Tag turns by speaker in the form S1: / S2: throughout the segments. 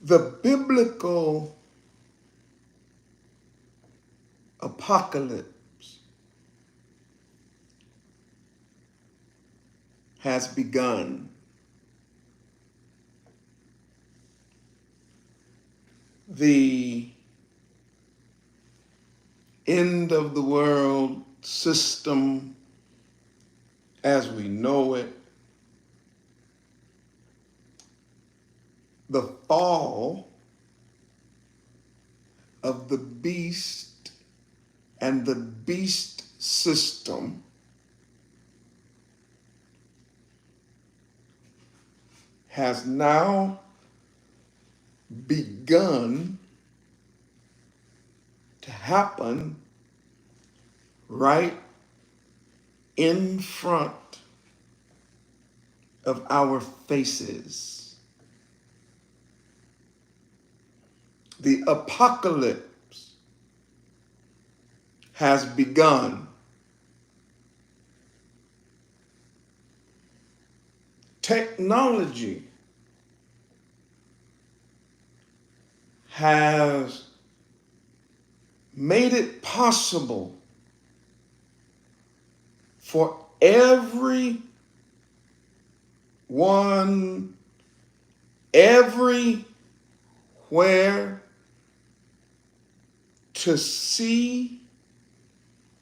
S1: The biblical apocalypse has begun. The end of the world system as we know it, the fall of the beast and the beast system has now begun to happen right in front of our faces. The apocalypse has begun. Technology has made it possible for everyone, everywhere to see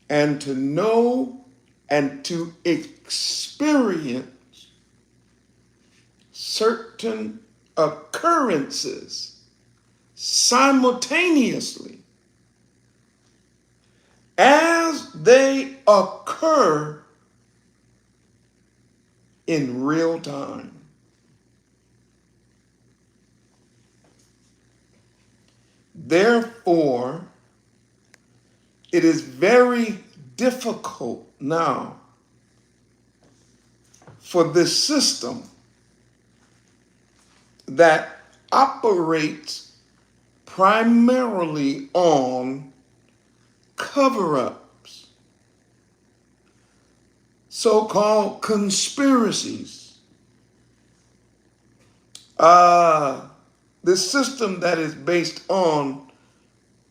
S1: and to know and to experience certain occurrences simultaneously as they occur in real time. Therefore, it is very difficult now for this system that operates primarily on cover-ups, so-called conspiracies. This system that is based on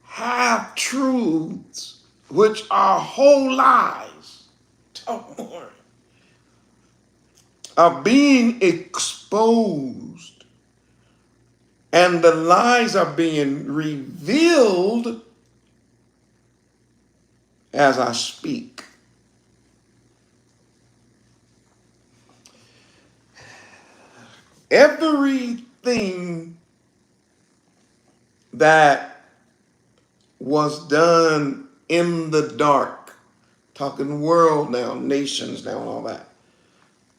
S1: half-truths, which are whole lies, are being exposed, and the lies are being revealed as I speak. Everything that was done in the dark, talking world now, nations now, and all that.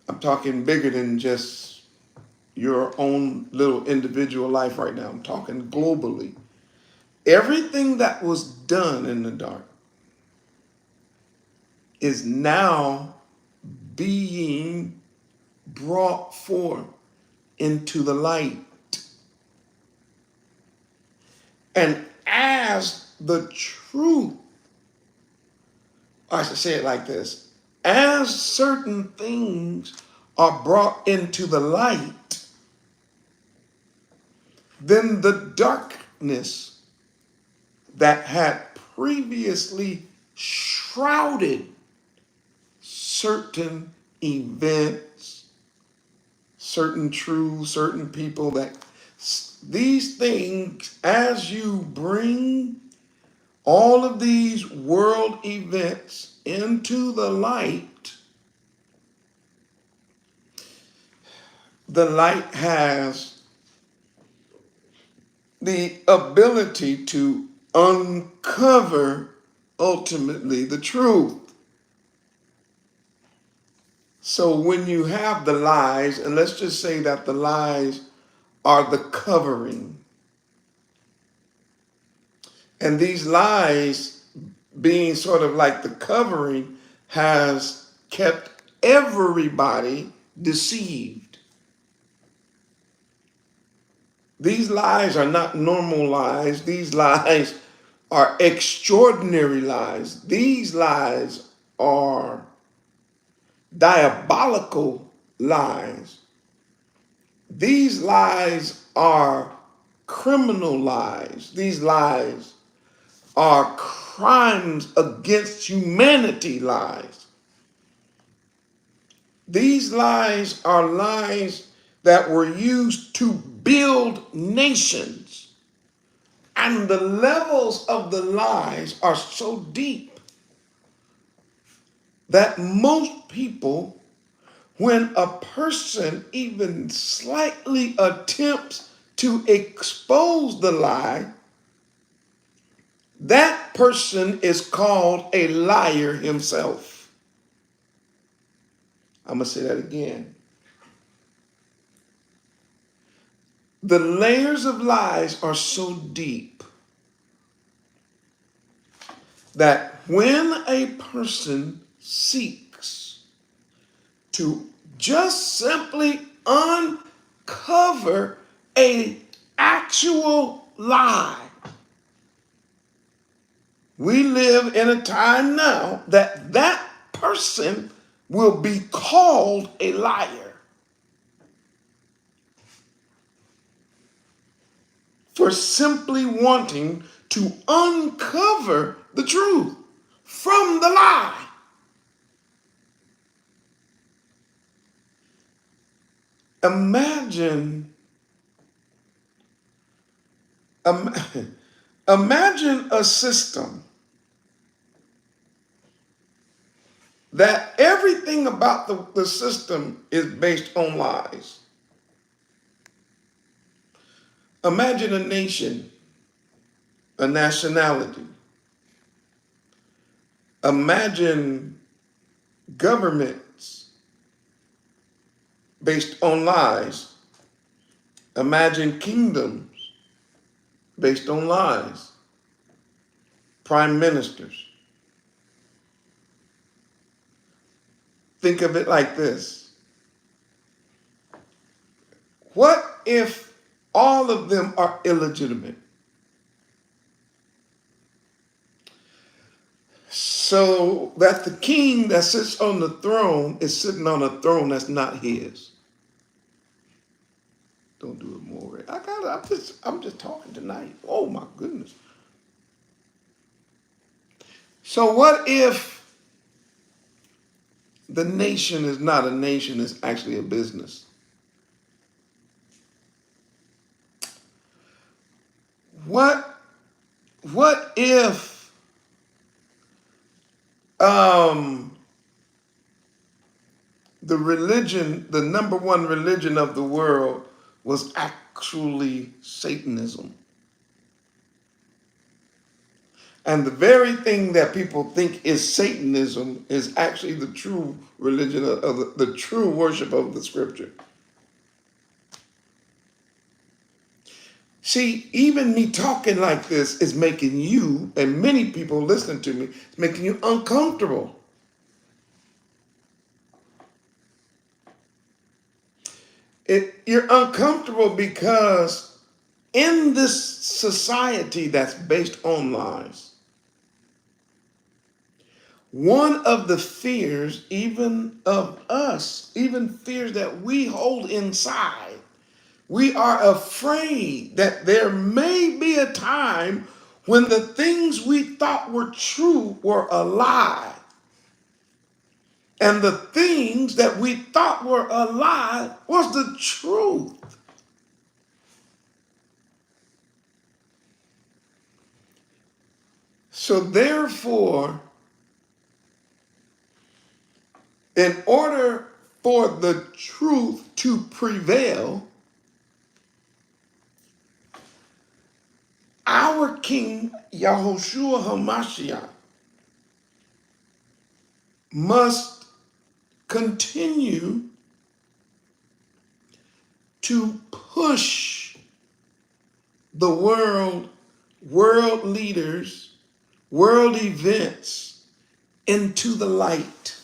S1: I'm talking bigger than just your own little individual life right now. I'm talking globally. Everything that was done in the dark is now being brought forth into the light. And as the truth, I should say it like this, as certain things are brought into the light, then the darkness that had previously shrouded certain events, certain truths, certain people, that these things, as you bring all of these world events into the light, the light has the ability to uncover ultimately the truth. So when you have the lies, and let's just say that the lies are the covering, and these lies being sort of like the covering has kept everybody deceived. These lies are not normal lies. These lies are extraordinary lies. These lies are diabolical lies. These lies are criminal lies. These lies are crimes against humanity lies. These lies are lies that were used to build nations. And the levels of the lies are so deep that most people, when a person even slightly attempts to expose the lie, that person is called a liar himself. I'm going to say that again. The layers of lies are so deep that when a person seeks to just simply uncover an actual lie, we live in a time now that that person will be called a liar for simply wanting to uncover the truth from the lie. Imagine a system that everything about the system is based on lies. Imagine a nation, a nationality. Imagine governments based on lies. Imagine kingdoms based on lies. Prime ministers. Think of it like this. What if all of them are illegitimate? So that the king that sits on the throne is sitting on a throne that's not his. Don't do it more. I'm just talking tonight. Oh my goodness. So what if the nation is not a nation, it's actually a business? What if the religion, the number one religion of the world, was actually Satanism? And the very thing that people think is Satanism is actually the true religion of the true worship of the scripture. See, even me talking like this is making you, and many people listening to me, it's making you uncomfortable. You're uncomfortable because in this society that's based on lies, one of the fears, even of us, even fears that we hold inside, we are afraid that there may be a time when the things we thought were true were a lie. And the things that we thought were a lie was the truth. So therefore, in order for the truth to prevail, our King Yahushua HaMashiach must continue to push the world leaders, world events into the light.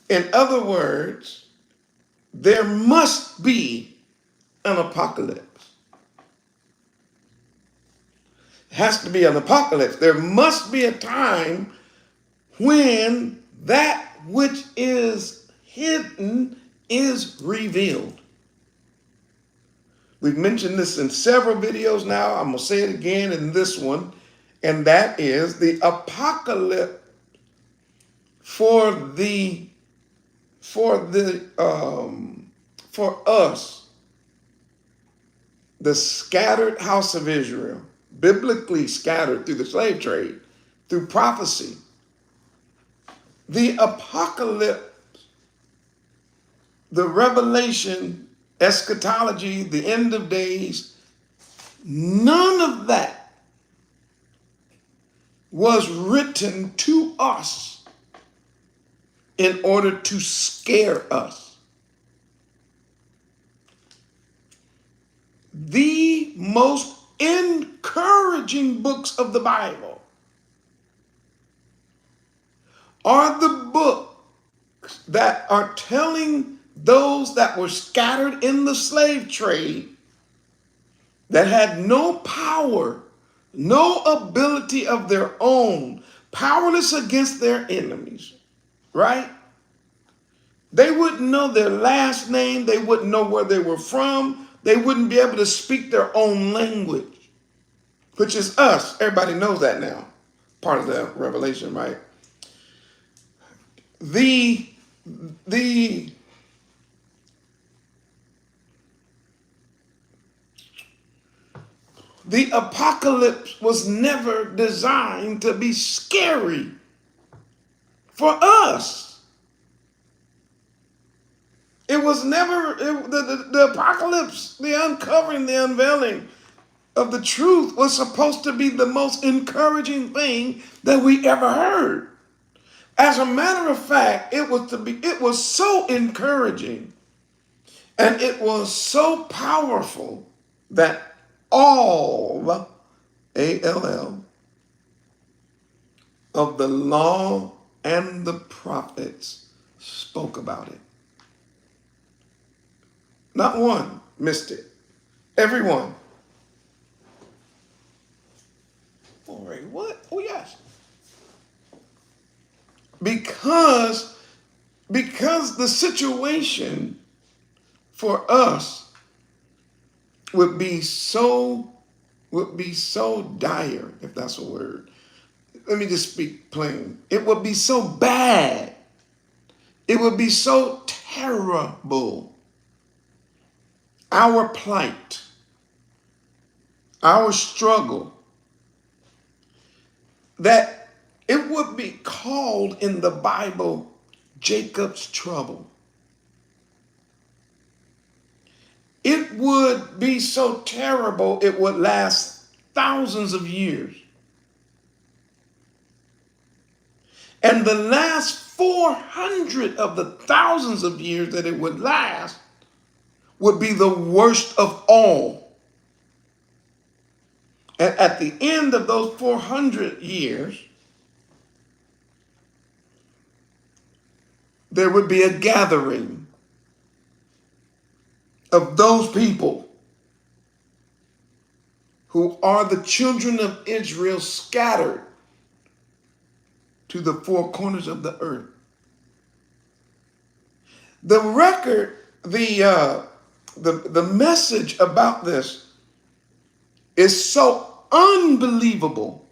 S1: In other words, there must be an apocalypse. It has to be an apocalypse. There must be a time when that which is hidden is revealed. We've mentioned this in several videos now. I'm going to say it again in this one. And that is the apocalypse for us, the scattered house of Israel, biblically scattered through the slave trade, through prophecy. The apocalypse, the revelation, eschatology, the end of days, none of that was written to us in order to scare us. The most encouraging books of the Bible are the books that are telling those that were scattered in the slave trade, that had no power, no ability of their own, powerless against their enemies, right? They wouldn't know their last name. They wouldn't know where they were from. They wouldn't be able to speak their own language, which is us. Everybody knows that now. Part of the revelation, right? The apocalypse was never designed to be scary for us. It was never, the apocalypse, the uncovering, the unveiling of the truth was supposed to be the most encouraging thing that we ever heard. As a matter of fact, it was so encouraging and it was so powerful that all, A-L-L, of the law and the prophets spoke about it. Not one missed it. Everyone. All right, what? Oh, yes. Because the situation for us would be so dire, if that's a word. Let me just speak plain. It would be so bad. It would be so terrible. Our plight, our struggle, that it would be called in the Bible Jacob's trouble. It would be so terrible it would last thousands of years. And the last 400 of the thousands of years that it would last would be the worst of all. And at the end of those 400 years, there would be a gathering of those people who are the children of Israel scattered to the four corners of the earth. The record, the message about this is so unbelievable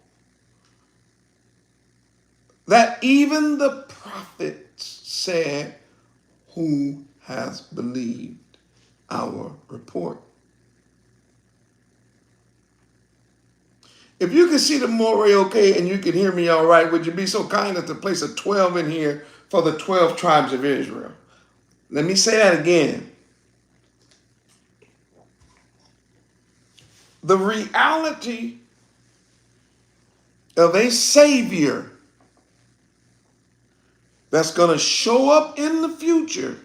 S1: that even the prophets said, "Who has believed our report?" If you can see the Morehyosh okay and you can hear me all right, would you be so kind as to place a 12 in here for the 12 tribes of Israel? Let me say that again. The reality of a Savior that's going to show up in the future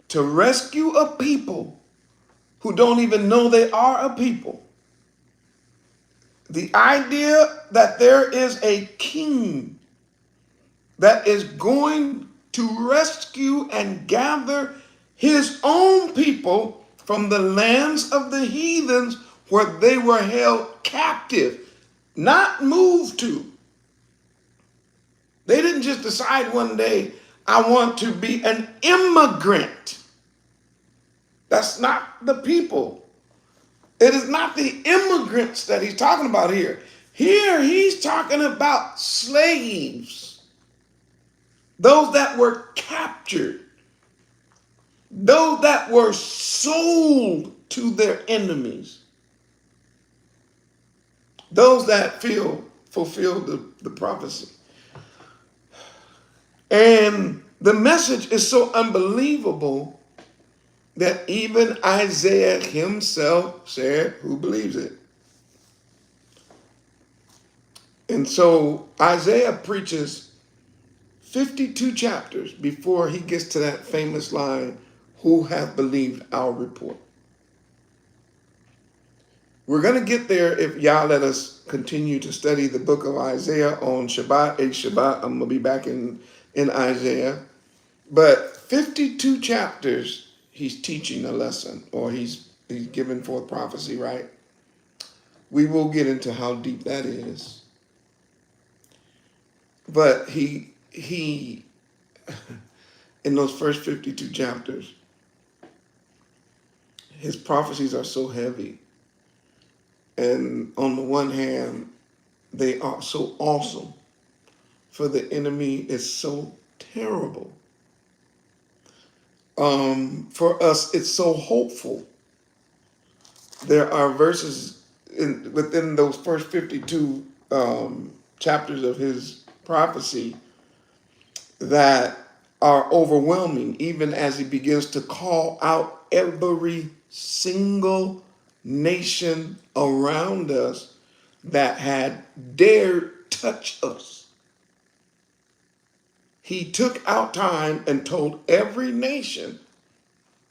S1: to rescue a people who don't even know they are a people. The idea that there is a king that is going to rescue and gather his own people from the lands of the heathens where they were held captive, not moved to. They didn't just decide one day, I want to be an immigrant. That's not the people. It is not the immigrants that he's talking about here. Here he's talking about slaves, those that were captured, those that were sold to their enemies, those that fulfilled the prophecy. And the message is so unbelievable that even Isaiah himself said, who believes it? And so Isaiah preaches 52 chapters before he gets to that famous line, who have believed our report. We're going to get there if y'all let us continue to study the book of Isaiah on Shabbat. Shabbat, I'm going to be back in Isaiah. But 52 chapters, he's teaching a lesson, or he's giving forth prophecy, right? We will get into how deep that is. But he in those first 52 chapters, his prophecies are so heavy. And on the one hand, they are so awesome. For the enemy is so terrible. For us, it's so hopeful. There are verses within those first 52 chapters of his prophecy that are overwhelming, even as he begins to call out every single nation around us that had dared touch us. He took out time and told every nation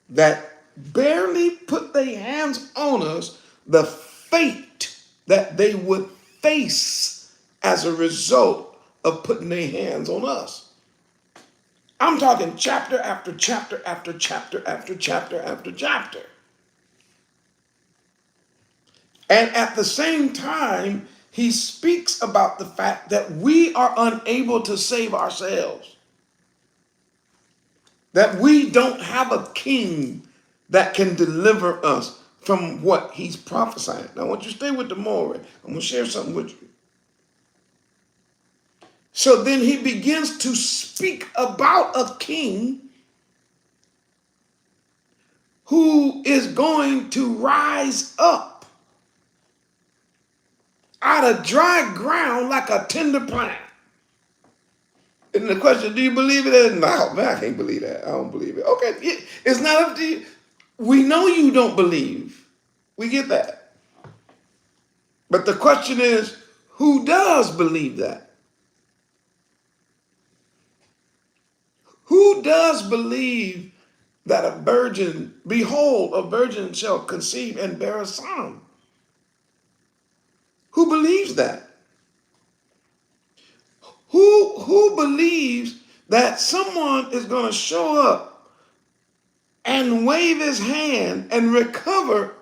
S1: that barely put their hands on us the fate that they would face as a result of putting their hands on us. I'm talking chapter after chapter after chapter after chapter after chapter. And at the same time, he speaks about the fact that we are unable to save ourselves. That we don't have a king that can deliver us from what he's prophesying. Now, I want you to stay with the more. I'm going to share something with you. So then he begins to speak about a king who is going to rise up out of dry ground like a tender plant. And the question, do you believe it? No, man, I can't believe that. I don't believe it. Okay, it's not up to you. We know you don't believe. We get that. But the question is, who does believe that? Who does believe that a virgin, behold, a virgin shall conceive and bear a son? Who believes that? Who believes that someone is going to show up and wave his hand and recover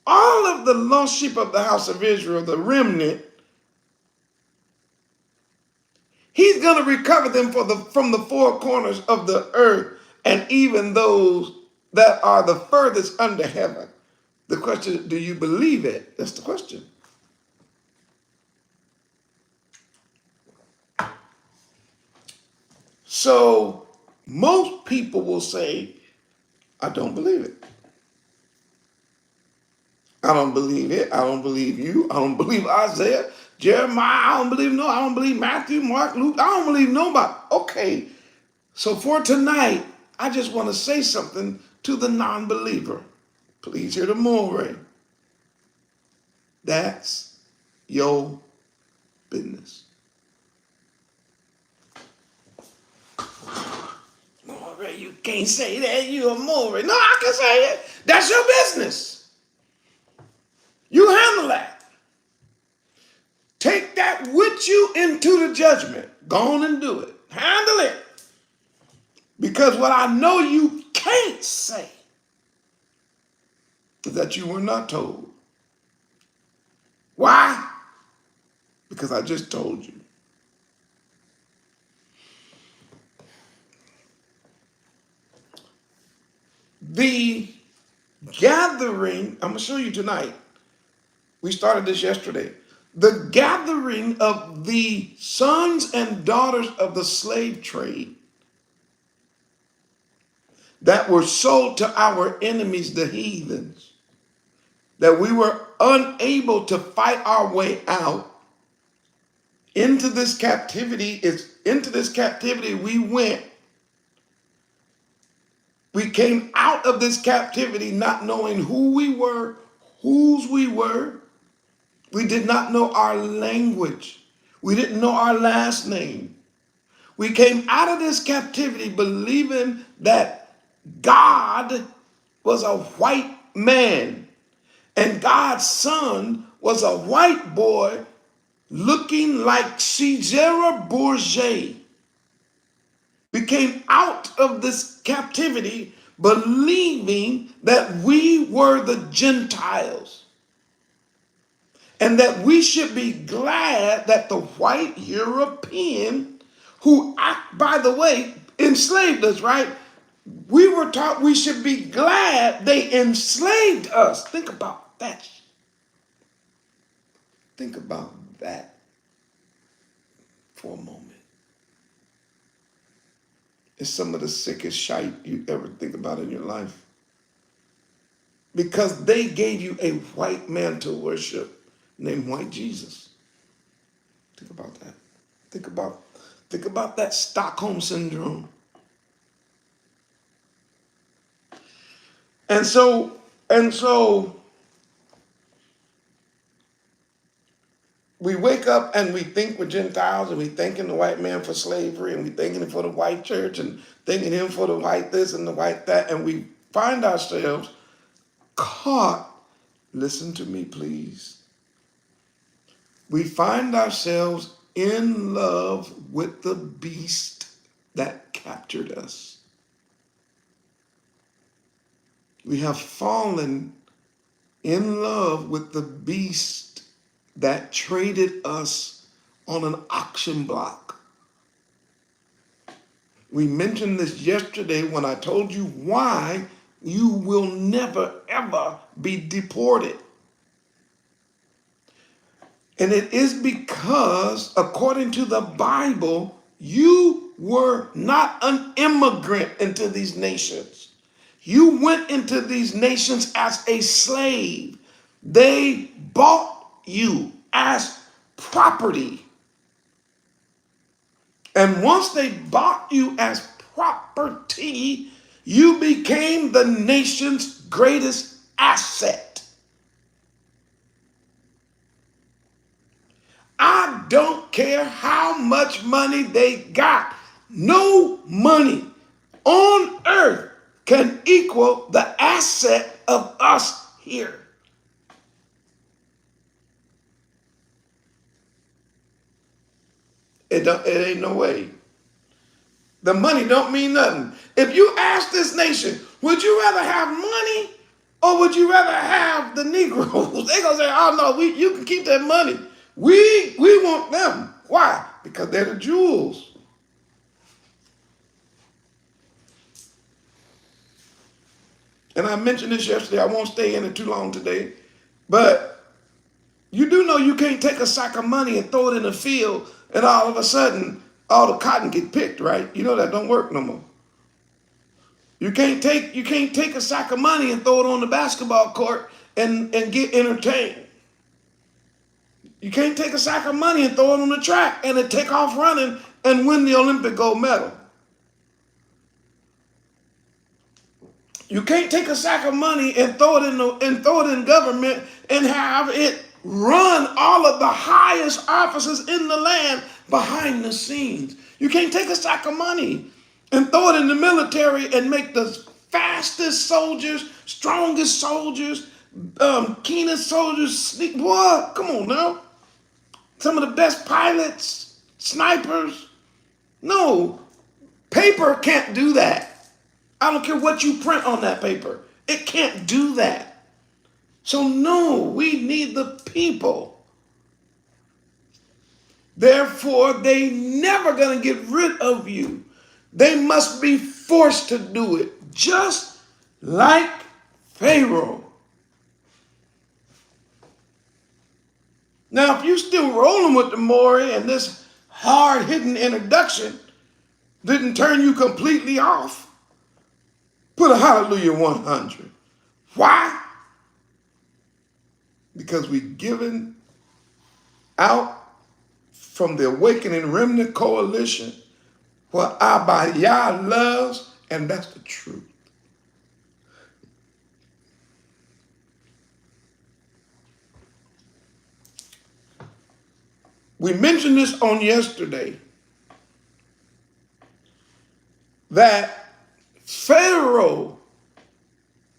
S1: all of the lost sheep of the house of Israel, the remnant? He's going to recover them from the four corners of the earth, and even those that are the furthest under heaven. The question is, do you believe it? That's the question. So most people will say, I don't believe it. I don't believe it. I don't believe you. I don't believe Isaiah, Jeremiah. I don't believe Matthew, Mark, Luke. I don't believe nobody. Okay. So for tonight, I just want to say something to the non-believer. Please hear the more. That's your business. More, you can't say that. You're a more. No, I can say it. That's your business. You handle that. Take that with you into the judgment. Go on and do it. Handle it. Because what I know you can't say is that you were not told. Why? Because I just told you. the gathering, I'm going to show you tonight. We started this yesterday. The gathering of the sons and daughters of the slave trade that were sold to our enemies, the heathens, that we were unable to fight our way out. Into this captivity we went. We came out of this captivity not knowing who we were, whose we were. We did not know our language. We didn't know our last name. We came out of this captivity believing that God was a white man and God's son was a white boy looking like Caesar Borgia. We came out of this captivity believing that we were the Gentiles and that we should be glad that the white European, who, by the way, enslaved us, right? We were taught we should be glad they enslaved us. Think about that. Think about that for a moment. It's some of the sickest shite you ever think about in your life. Because they gave you a white man to worship named White Jesus. Think about that. Think about that Stockholm syndrome. And so we wake up and we think we're Gentiles and we thanking the white man for slavery and we thanking him for the white church and thanking him for the white this and the white that, and we find ourselves caught. Listen to me, please. We find ourselves in love with the beast that captured us. We have fallen in love with the beast that traded us on an auction block. We mentioned this yesterday when I told you why you will never, ever be deported. And it is because, according to the Bible, you were not an immigrant into these nations. You went into these nations as a slave. They bought you as property. And once they bought you as property, you became the nation's greatest asset. I don't care how much money they got. No money on earth can equal the asset of us here. It ain't no way. The money don't mean nothing. If you ask this nation, would you rather have money or would you rather have the Negroes? They're gonna say, oh no, you can keep that money. We want them. Why? Because they're the jewels. And I mentioned this yesterday. I won't stay in it too long today. But you do know you can't take a sack of money and throw it in a field and all of a sudden all the cotton get picked, right? You know that don't work no more. You can't take a sack of money and throw it on the basketball court and get entertained. You can't take a sack of money and throw it on the track and then take off running and win the Olympic gold medal. You can't take a sack of money and throw it in government and have it run all of the highest offices in the land behind the scenes. You can't take a sack of money and throw it in the military and make the fastest soldiers, strongest soldiers, keenest soldiers. Boy, come on now. Some of the best pilots, snipers. No, paper can't do that. I don't care what you print on that paper. It can't do that. So no, we need the people. Therefore, they never going to get rid of you. They must be forced to do it. Just like Pharaoh. Now, if you're still rolling with the Maury and this hard-hitting introduction didn't turn you completely off, put a hallelujah 100. Why? Because we've given out from the Awakening Remnant Koalition what Abba Yah loves, and that's the truth. We mentioned this on yesterday, that Pharaoh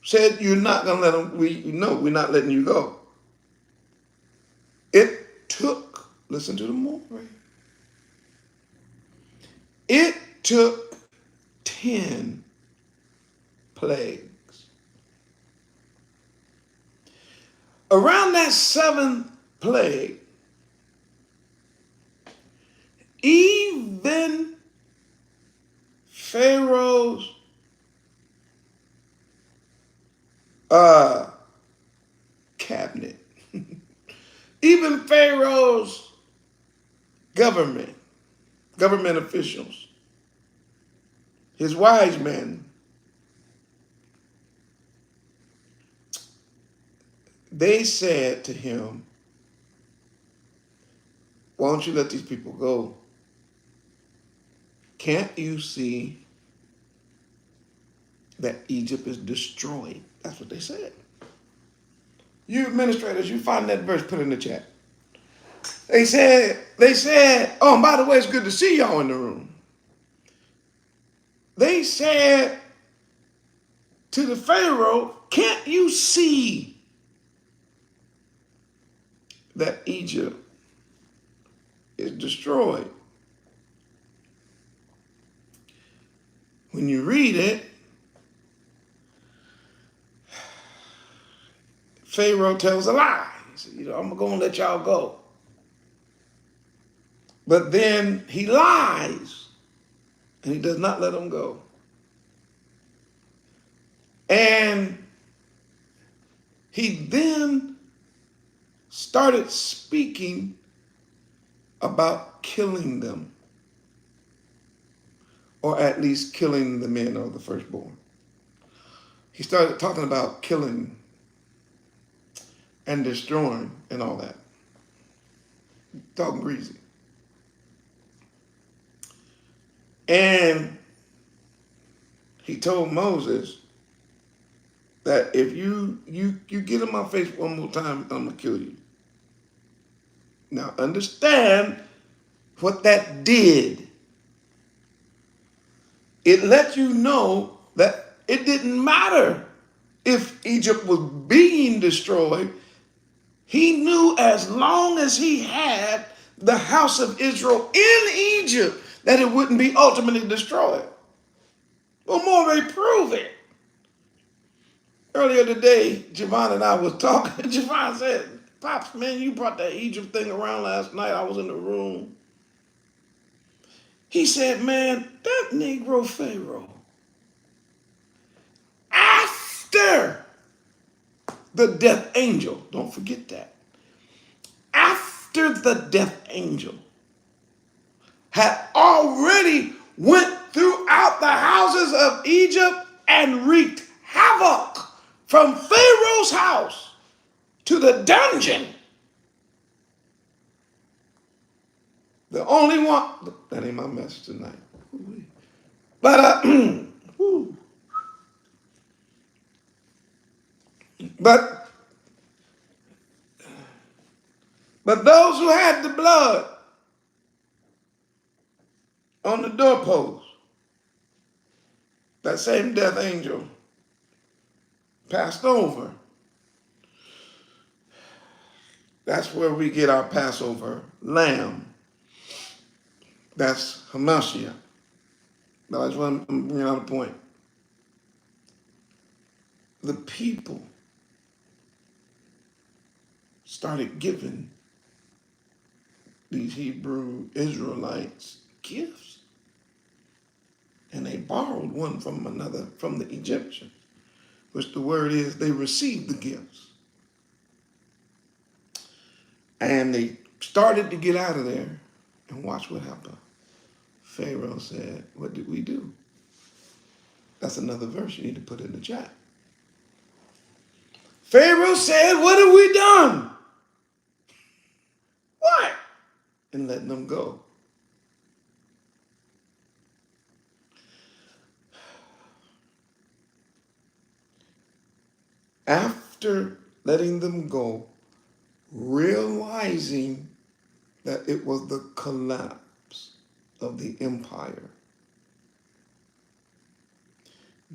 S1: said, you're not going to let him, we're not letting you go. It took, listen to the more. It took 10 plagues. Around that 7th plague, even Pharaoh's cabinet, even Pharaoh's government officials, his wise men, they said to him, why don't you let these people go? Can't you see that Egypt is destroyed? That's what they said. You administrators, you find that verse, put it in the chat. They said, oh, and by the way, it's good to see y'all in the room. They said to the Pharaoh, can't you see that Egypt is destroyed? When you read it, Pharaoh tells a lie. He said, I'm going to let y'all go. But then he lies, and he does not let them go. And he then started speaking about killing them, or at least killing the men of the firstborn. He started talking about killing and destroying and all that. Talking greasy. And he told Moses that if you get in my face one more time, I'm going to kill you. Now understand what that did. It let you know that it didn't matter if Egypt was being destroyed. He knew as long as he had the house of Israel in Egypt, that it wouldn't be ultimately destroyed. Well, Moreh proved it. Earlier today, Javon and I was talking. Javon said, Pops, man, you brought that Egypt thing around last night. I was in the room. He said, man, that Negro Pharaoh, after the death angel, don't forget that, after the death angel had already went throughout the houses of Egypt and wreaked havoc from Pharaoh's house to the dungeon. The only one, that ain't my message tonight. But, but those who had the blood on the doorpost, that same death angel passed over. That's where we get our Passover lamb. That's Hamashiach. But I just want to bring out a point. The people started giving these Hebrew Israelites gifts. And they borrowed one from another, from the Egyptians. which the word is they received the gifts. And they started to get out of there. And watch what happened. Pharaoh said, what did we do? That's another verse you need to put in the chat. Pharaoh said, what have we done? What? And letting them go. After letting them go, realizing that it was the collapse of the empire,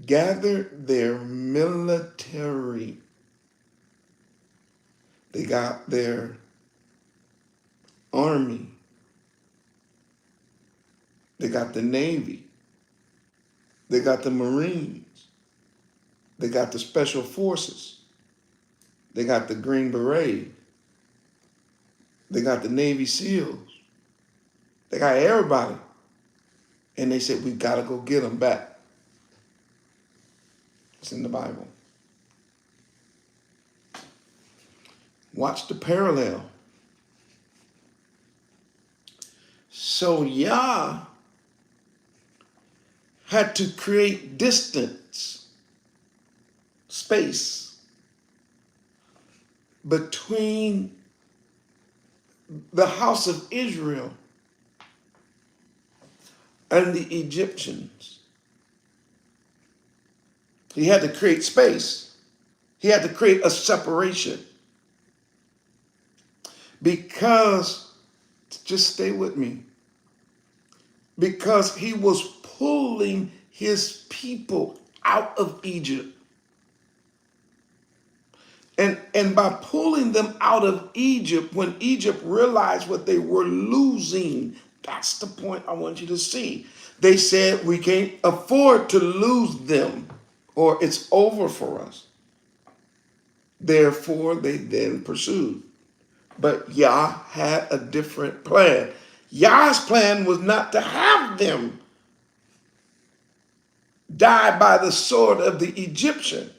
S1: gathered their military. They got their army. They got the Navy. They got the Marines. They got the Special Forces. They got the Green Beret. They got the Navy SEALs. They got everybody. And they said, we got to go get them back. It's in the Bible. Watch the parallel. So Yah had to create distance, space between the house of Israel and the Egyptians. He had to create space. He had to create a separation. Because, just stay with me, because he was pulling his people out of Egypt. And by pulling them out of Egypt, when Egypt realized what they were losing, that's the point I want you to see. They said, we can't afford to lose them, or it's over for us. Therefore, they then pursued. But Yah had a different plan. Yah's plan was not to have them die by the sword of the Egyptian.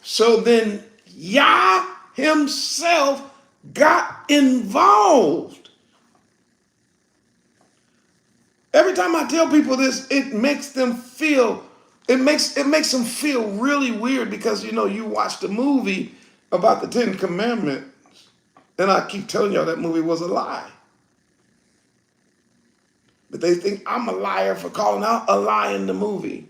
S1: So then Yah himself got involved. Every time I tell people this, it makes them feel, it makes them feel really weird because, you know, you watch the movie about the Ten Commandments, and I keep telling y'all that movie was a lie. But they think I'm a liar for calling out a lie in the movie.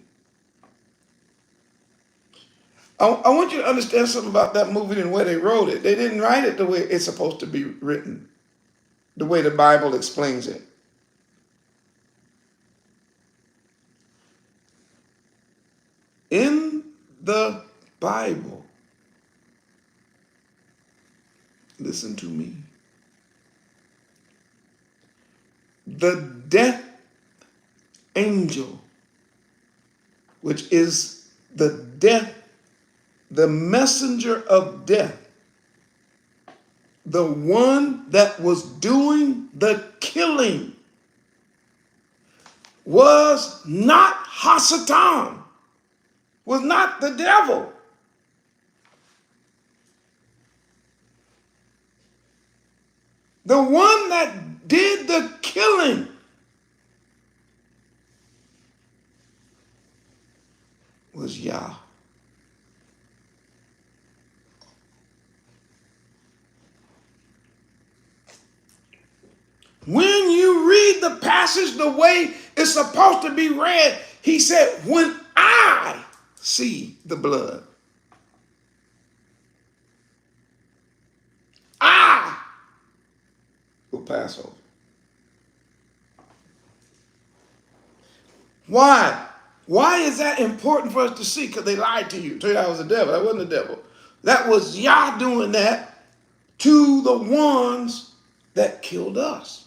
S1: I want you to understand something about that movie and where they wrote it. They didn't write it the way it's supposed to be written, the way the Bible explains it. In the Bible, listen to me, the death angel, which is the messenger of death, the one that was doing the killing, was not Hasatan, was not the devil. The one that did the killing was Yah. When you read the passage the way it's supposed to be read, he said, when I see the blood, I will pass over. Why? Why is that important for us to see? Because they lied to you. Tell you that was the devil. That wasn't the devil. That was Yah doing that to the ones that killed us.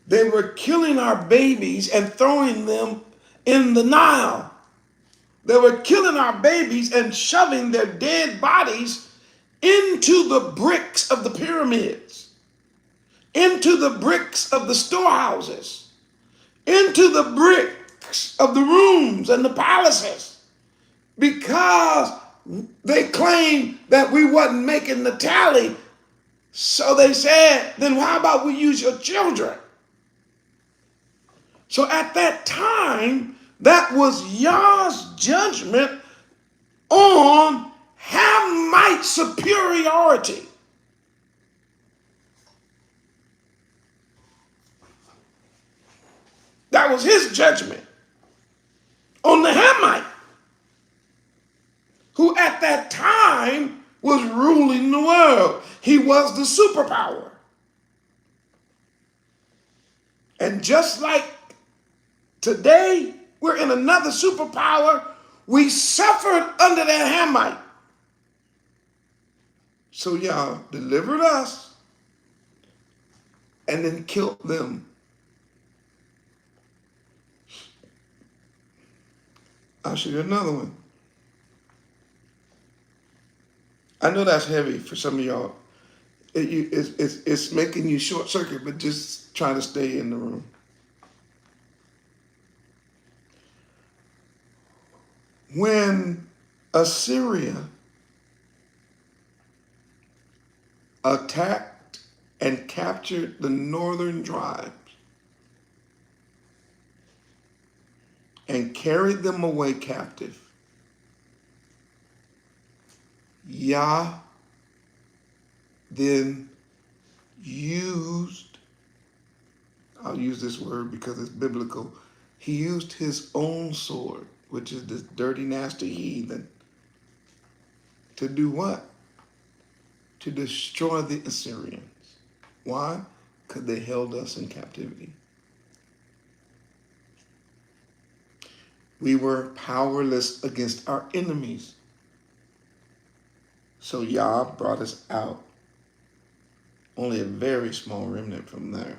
S1: They were killing our babies and throwing them in the Nile. They were killing our babies and shoving their dead bodies into the bricks of the pyramids, into the bricks of the storehouses, into the brick backs of the rooms and the palaces because they claimed that we wasn't making the tally. So they said, then how about we use your children? So at that time, that was Yah's judgment on Hamite superiority. That was his judgment on the Hamite, who at that time was ruling the world. He was the superpower. And just like today, we're in another superpower, we suffered under that Hamite. So Yah delivered us and then killed them. I'll show you another one. I know that's heavy for some of y'all. It's making you short circuit, but just try to stay in the room. When Assyria attacked and captured the northern tribes and carried them away captive, Yah then used, I'll use this word because it's biblical, he used his own sword, which is this dirty, nasty heathen, to do what? To destroy the Assyrians. Why? Because they held us in captivity. We were powerless against our enemies. So Yah brought us out. Only a very small remnant from there.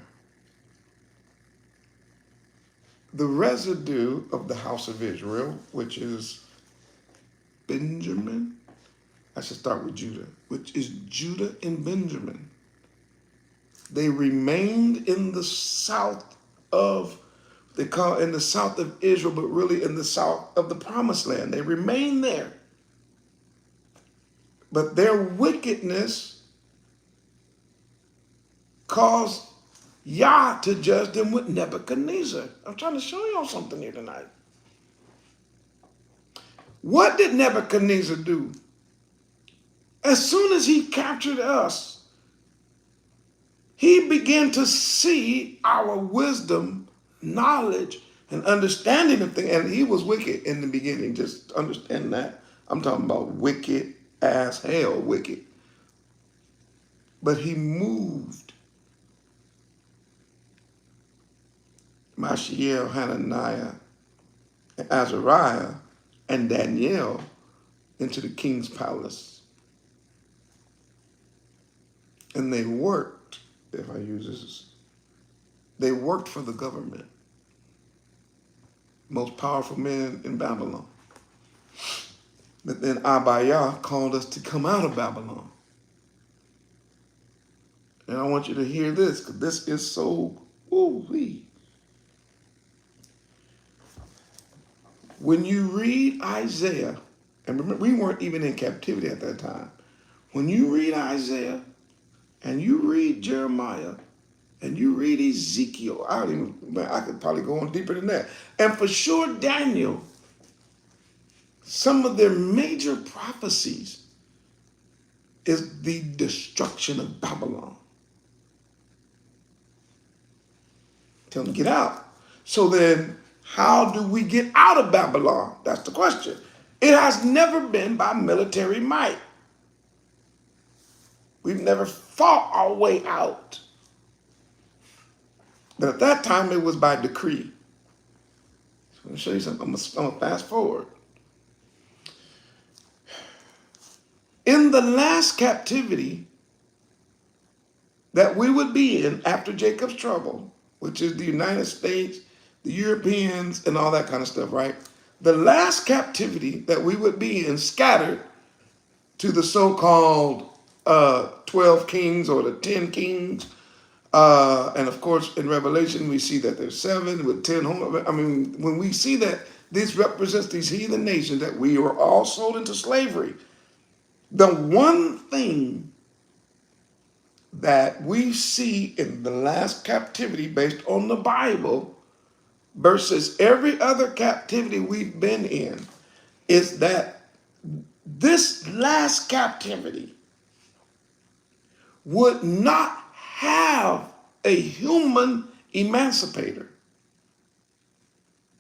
S1: The residue of the house of Israel, which is Benjamin, I should start with Judah, which is Judah and Benjamin. They remained in the south of, they call it in the south of Israel, but really in the south of the promised land. They remained there. But their wickedness caused Yah to judge them with Nebuchadnezzar. I'm trying to show y'all something here tonight. What did Nebuchadnezzar do? As soon as he captured us, he began to see our wisdom, knowledge, and understanding of things. And he was wicked in the beginning. Just understand that. I'm talking about wicked as hell, wicked. But he moved Mishael, Hananiah, and Azariah, and Daniel into the king's palace. And they worked, if I use this, they worked for the government. Most powerful men in Babylon. But then Abayah called us to come out of Babylon. And I want you to hear this, because this is so, ooh-wee. When you read Isaiah, and remember, we weren't even in captivity at that time. When you read Isaiah, and you read Jeremiah, and you read Ezekiel, I could probably go on deeper than that. And for sure, Daniel, some of their major prophecies is the destruction of Babylon. Tell them, get out. So then, how do we get out of Babylon? That's the question. It has never been by military might. We've never fought our way out. But at that time, it was by decree. So I'm going to show you something. I'm going to fast forward. In the last captivity that we would be in after Jacob's trouble, which is the United States, the Europeans, and all that kind of stuff, right? The last captivity that we would be in, scattered to the so-called 12 kings or the 10 kings, And of course, in Revelation, we see that there's 7 with 10 home. I mean, when we see that this represents these heathen nations, that we were all sold into slavery, the one thing that we see in the last captivity based on the Bible versus every other captivity we've been in is that this last captivity would not have a human emancipator,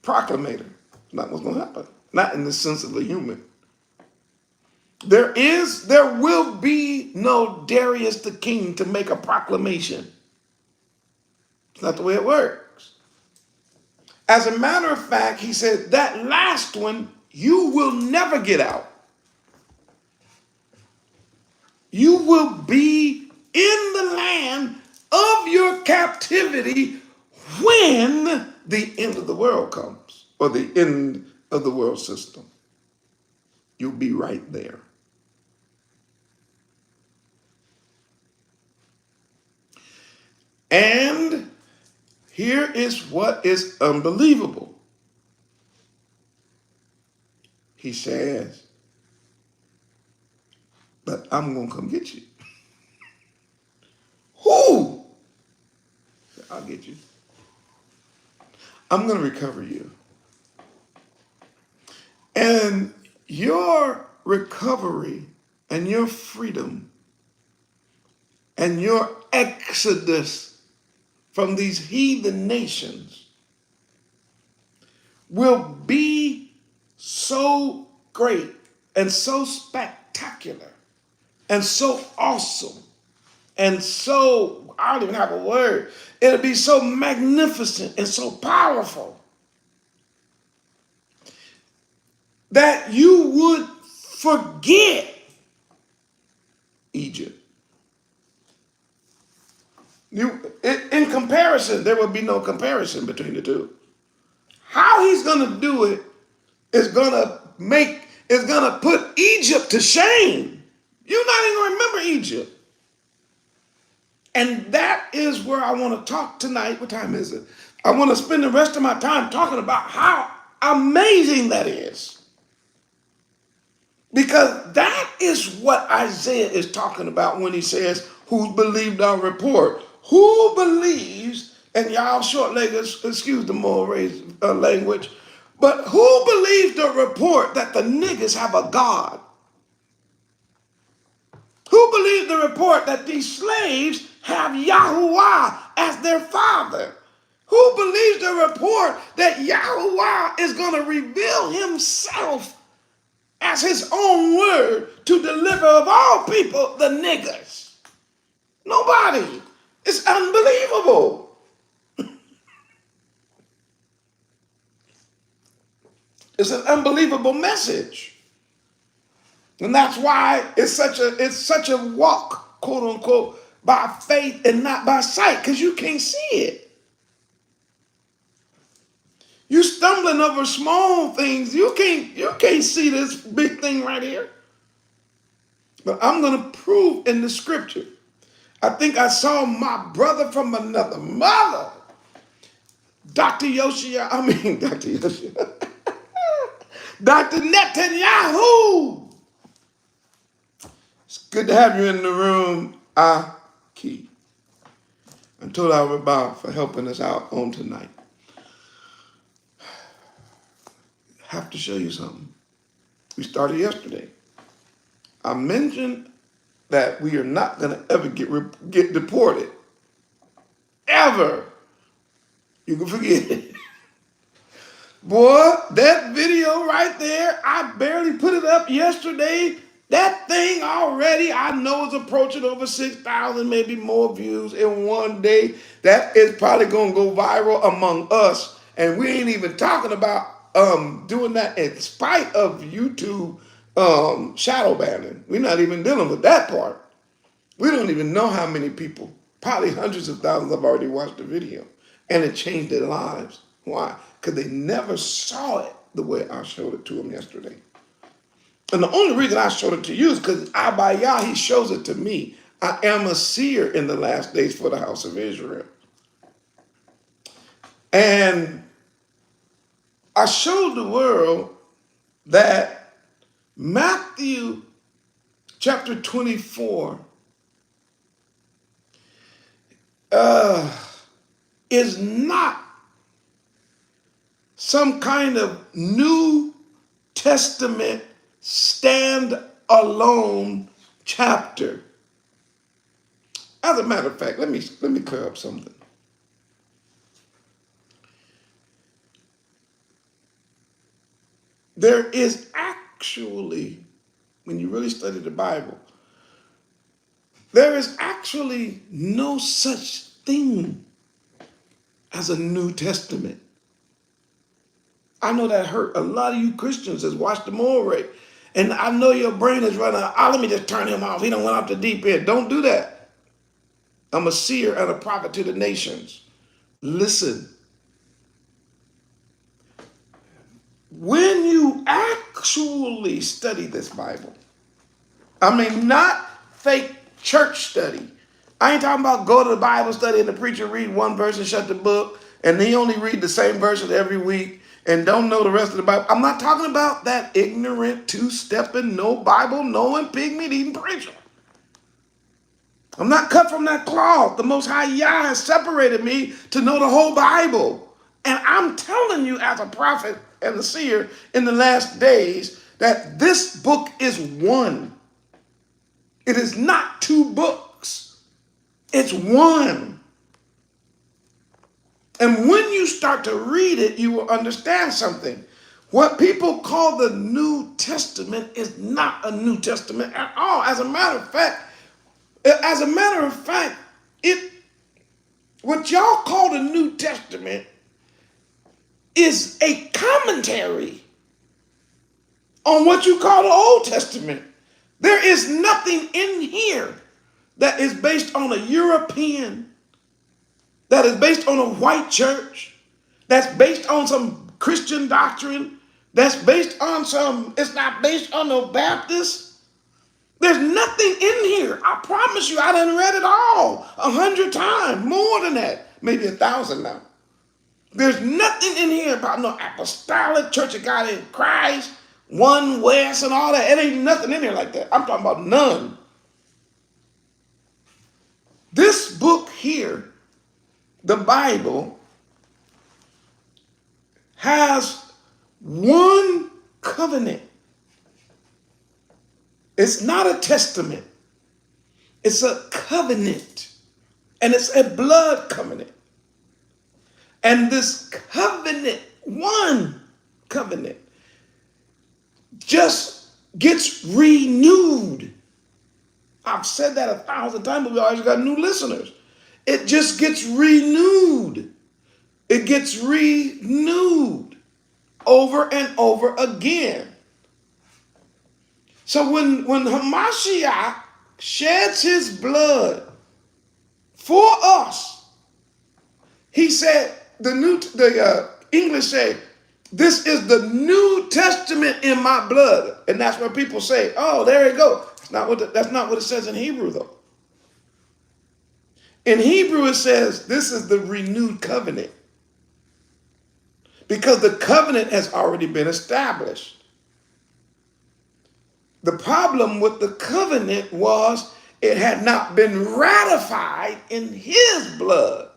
S1: proclamator. Not what's going to happen. Not in the sense of a human. There will be no Darius the king to make a proclamation. It's not the way it works. As a matter of fact, he said, that last one, you will never get out. You will be in the land of your captivity when the end of the world comes, or the end of the world system. You'll be right there. And here is what is unbelievable. He says, but I'm going to come get you. Who? I'll get you. I'm going to recover you. And your recovery and your freedom and your exodus from these heathen nations will be so great and so spectacular and so awesome and so, I don't even have a word. It'll be so magnificent and so powerful that you would forget Egypt. In comparison, there will be no comparison between the two. How he's going to do it is going to put Egypt to shame. You're not even going to remember Egypt. And that is where I want to talk tonight. What time is it? I want to spend the rest of my time talking about how amazing that is. Because that is what Isaiah is talking about when he says, who believed our report? Who believes, and y'all short-legged, excuse the more raised language, but who believes the report that the niggas have a God? Who believes the report that these slaves have Yahuwah as their father? Who believes the report that Yahuwah is going to reveal himself as his own word to deliver of all people the niggers? Nobody. It's unbelievable. It's an unbelievable message. And that's why it's such a walk, quote unquote, by faith and not by sight, because you can't see it. You stumbling over small things. You can't see this big thing right here. But I'm going to prove in the scripture. I think I saw my brother from another mother, Dr. Netanyahu. It's good to have you in the room, Aki. I told our Rabbi for helping us out on tonight. I have to show you something. We started yesterday. I mentioned that we are not going to ever get deported. Ever. You can forget it. Boy, that video right there, I barely put it up yesterday. That thing already, I know, is approaching over 6,000, maybe more views in one day. That is probably going to go viral among us. And we ain't even talking about doing that in spite of YouTube shadow banning. We're not even dealing with that part. We don't even know how many people, probably hundreds of thousands, have already watched the video. And it changed their lives. Why? Because they never saw it the way I showed it to them yesterday. And the only reason I showed it to you is because Abayah, he shows it to me. I am a seer in the last days for the house of Israel. And I showed the world that Matthew chapter 24 is not some kind of New Testament stand-alone chapter. As a matter of fact, let me clear up something. There is actually, when you really study the Bible, there is actually no such thing as a New Testament. I know that hurt a lot of you Christians that's watched the Morehyosh. And I know your brain is running, let me just turn him off. He done went off the deep end. Don't do that. I'm a seer and a prophet to the nations. Listen. When you actually study this Bible, I mean, not fake church study. I ain't talking about go to the Bible study and the preacher read one verse and shut the book, and he only read the same verses every week and don't know the rest of the Bible. I'm not talking about that ignorant, two-stepping, no Bible, knowing, pig-meat-eating preacher. I'm not cut from that cloth. The Most High Yah has separated me to know the whole Bible. And I'm telling you as a prophet and a seer in the last days that this book is one. It is not two books. It's one. And when you start to read it, you will understand something. What people call the New Testament is not a New Testament at all. As a matter of fact, what y'all call the New Testament is a commentary on what you call the Old Testament. There is nothing in here that is based on a European, that is based on a white church, that's based on some Christian doctrine, that's based on it's not based on no Baptist. There's nothing in here. I promise you, I done read it all 100 times, more than that, maybe 1,000 now. There's nothing in here about no apostolic Church of God in Christ, One West, and all that. It ain't nothing in here like that. I'm talking about none. This book here, the Bible, has one covenant. It's not a testament. It's a covenant. And it's a blood covenant. And this covenant, one covenant, just gets renewed. I've said that 1,000 times, but we always got new listeners. It just gets renewed. It gets renewed over and over again. So when Hamashiach sheds his blood for us, he said, the English say, this is the New Testament in my blood. And that's what people say, oh, there you go. That's not what it says in Hebrew, though. In Hebrew, it says, this is the renewed covenant. Because the covenant has already been established. The problem with the covenant was it had not been ratified in his blood.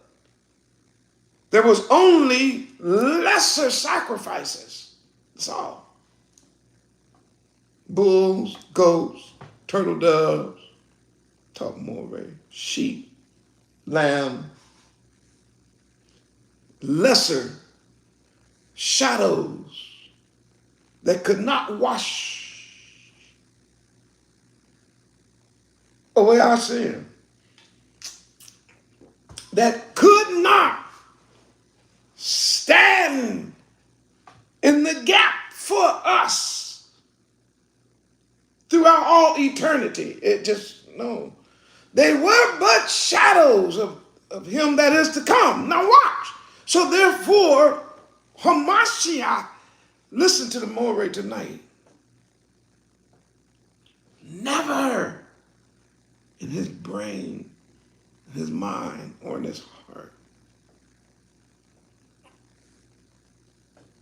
S1: There was only lesser sacrifices. That's all. Bulls, goats, turtle doves, talk more, sheep, lamb. Lesser shadows that could not wash away our sin. That could not stand in the gap for us throughout all eternity. It just, no. They were but shadows of him that is to come. Now watch. So therefore, Hamashiach, listen to the Moreh tonight, never in his brain, in his mind, or in his heart,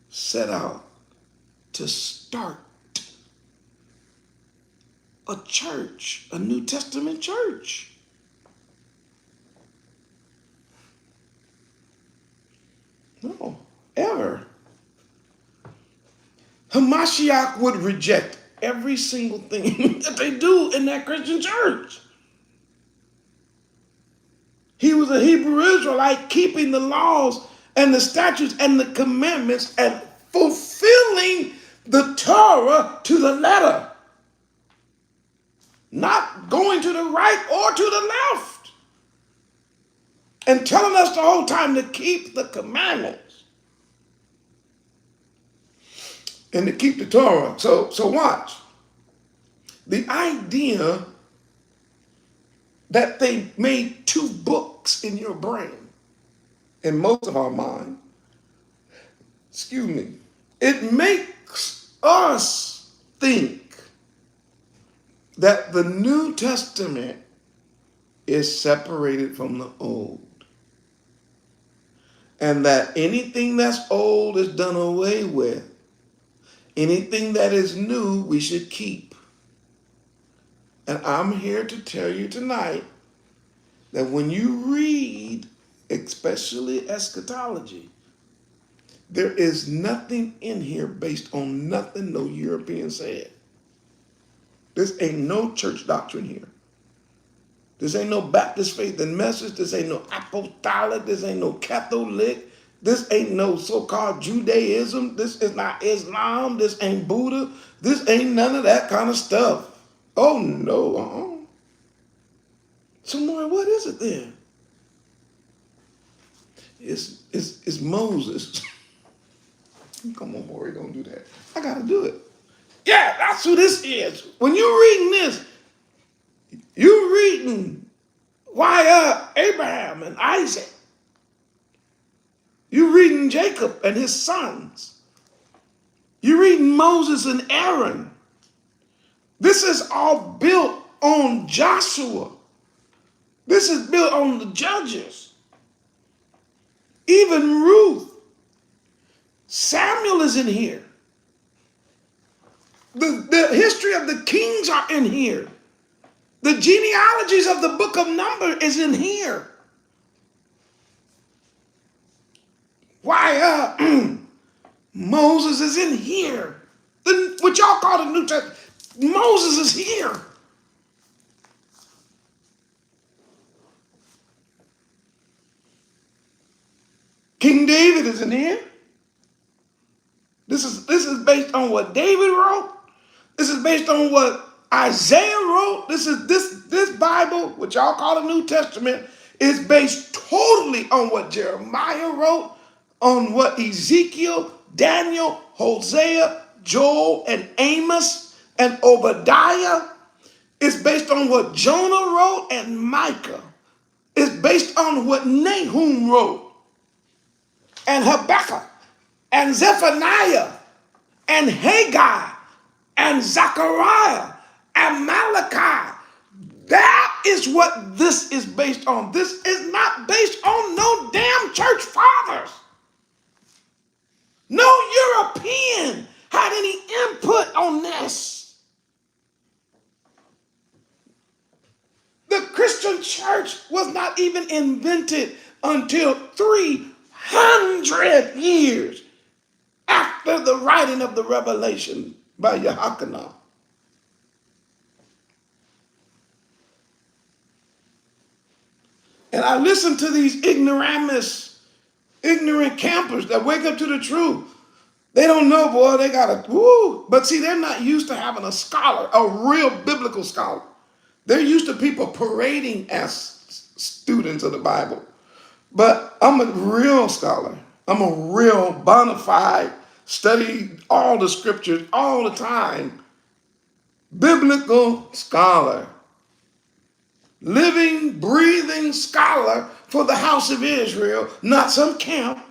S1: set out to start a church, a New Testament church. No, ever. Hamashiach would reject every single thing that they do in that Christian church. He was a Hebrew Israelite keeping the laws and the statutes and the commandments and fulfilling the Torah to the letter. Not going to the right or to the left. And telling us the whole time to keep the commandments. And to keep the Torah. So watch. The idea that they made two books in your brain, in most of our mind, excuse me, it makes us think that the New Testament is separated from the Old. And that anything that's old is done away with. Anything that is new, we should keep. And I'm here to tell you tonight that when you read, especially eschatology, there is nothing in here based on nothing no European said. This ain't no church doctrine here. This ain't no Baptist faith and message. This ain't no apostolic. This ain't no Catholic. This ain't no so-called Judaism. This is not Islam. This ain't Buddha. This ain't none of that kind of stuff. Oh, no. So, Lord, what is it then? It's Moses. Come on, Maury, don't do that. I got to do it. Yeah, that's who this is. When you're reading this, you're reading why Abraham and Isaac. You're reading Jacob and his sons. You're reading Moses and Aaron. This is all built on Joshua. This is built on the judges. Even Ruth. Samuel is in here. The history of the kings are in here. The genealogies of the book of Numbers is in here. Why Moses is in here. What y'all call the New Testament. Moses is here. King David is in here. This is based on what David wrote. This is based on what Isaiah wrote. This Bible, which y'all call the New Testament, is based totally on what Jeremiah wrote, on what Ezekiel, Daniel, Hosea, Joel, and Amos, and Obadiah. It's based on what Jonah wrote and Micah. It's based on what Nahum wrote, and Habakkuk, and Zephaniah, and Haggai, and Zechariah, and Malachi. That is what this is based on. This is not based on no damn church fathers. No European had any input on this. The Christian church was not even invented until 300 years after the writing of the Revelation by Yahrahn. And I listen to these ignoramus, ignorant campers that wake up to the truth. They don't know, boy, they got to, woo. But see, they're not used to having a scholar, a real biblical scholar. They're used to people parading as students of the Bible. But I'm a real scholar. I'm a real bona fide, study all the scriptures all the time. Biblical scholar. Living, breathing scholar for the house of Israel, not some camp,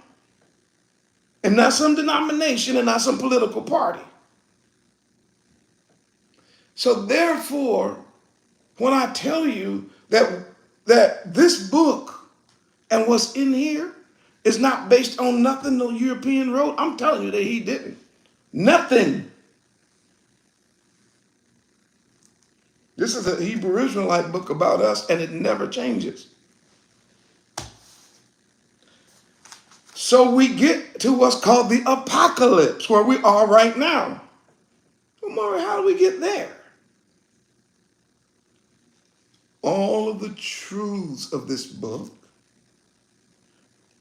S1: and not some denomination, and not some political party. So therefore, when I tell you that this book and what's in here is not based on nothing no European wrote, I'm telling you that he didn't. Nothing. This is a Hebrew Israelite book about us, and it never changes. So we get to what's called the apocalypse, where we are right now. Well, Maury, how do we get there? All of the truths of this book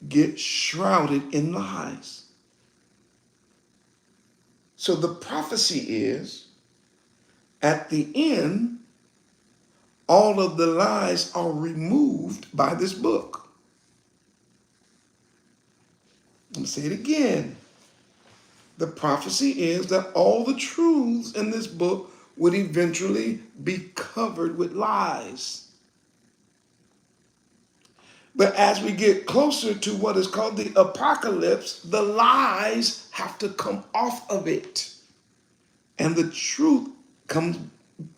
S1: get shrouded in lies. So the prophecy is, at the end, all of the lies are removed by this book. Let me say it again. The prophecy is that all the truths in this book would eventually be covered with lies. But as we get closer to what is called the apocalypse, the lies have to come off of it. And the truth comes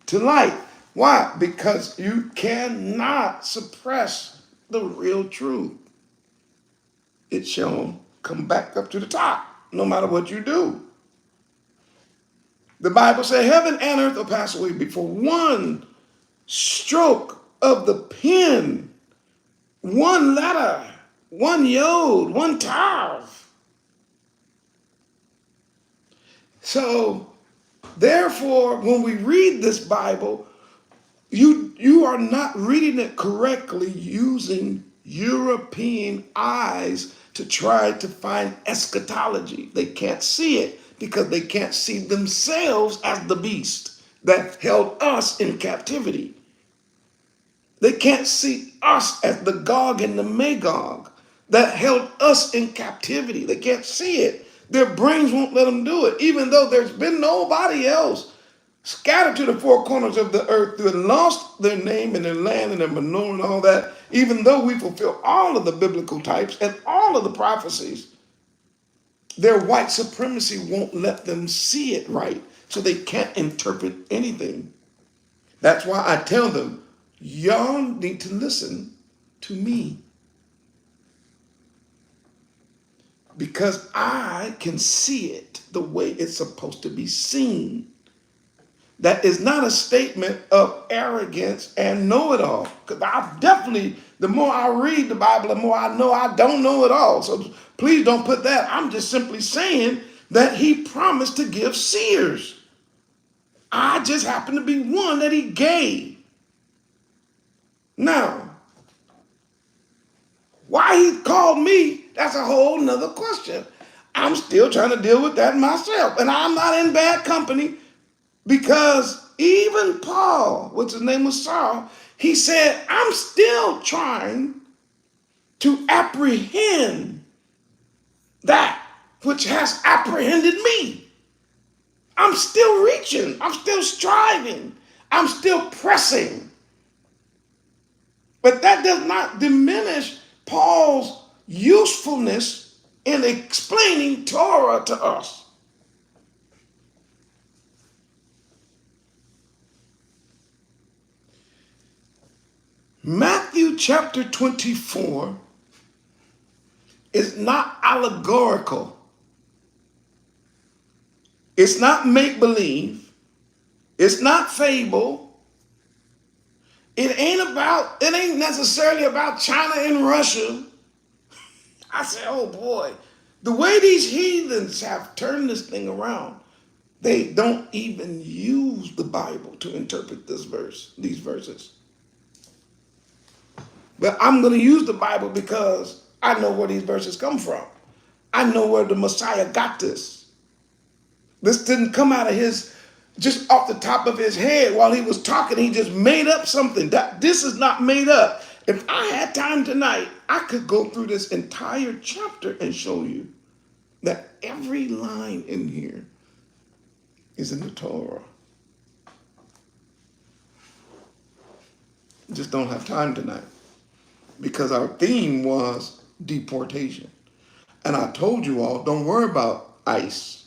S1: to light. Why? Because you cannot suppress the real truth. It shall come back up to the top, no matter what you do. The Bible says heaven and earth will pass away before one stroke of the pen, one letter, one yod, one tav. So, therefore, when we read this Bible, you are not reading it correctly using European eyes to try to find eschatology. They can't see it because they can't see themselves as the beast that held us in captivity. They can't see us as the Gog and the Magog that held us in captivity. They can't see it. Their brains won't let them do it, even though there's been nobody else scattered to the four corners of the earth who had lost their name and their land and their manure and all that, even though we fulfill all of the biblical types and all of the prophecies. Their white supremacy won't let them see it right, so they can't interpret anything. That's why I tell them, y'all need to listen to me. Because I can see it the way it's supposed to be seen. That is not a statement of arrogance and know-it-all. Because I definitely, the more I read the Bible, the more I know I don't know it all. So please don't put that. I'm just simply saying that he promised to give seers. I just happen to be one that he gave. Now, why he called me, that's a whole nother question. I'm still trying to deal with that myself. And I'm not in bad company. Because even Paul, what's his name was Saul, he said, I'm still trying to apprehend that which has apprehended me. I'm still reaching. I'm still striving. I'm still pressing. But that does not diminish Paul's usefulness in explaining Torah to us. Matthew chapter 24 is not allegorical. It's not make-believe. It's not fable. It ain't necessarily about China and Russia. I say, oh boy, the way these heathens have turned this thing around, they don't even use the Bible to interpret these verses. But I'm going to use the Bible because I know where these verses come from. I know where the Messiah got this. This didn't come out of just off the top of his head while he was talking. He just made up something. This is not made up. If I had time tonight, I could go through this entire chapter and show you that every line in here is in the Torah. Just don't have time tonight. Because our theme was deportation. And I told you all, don't worry about ICE.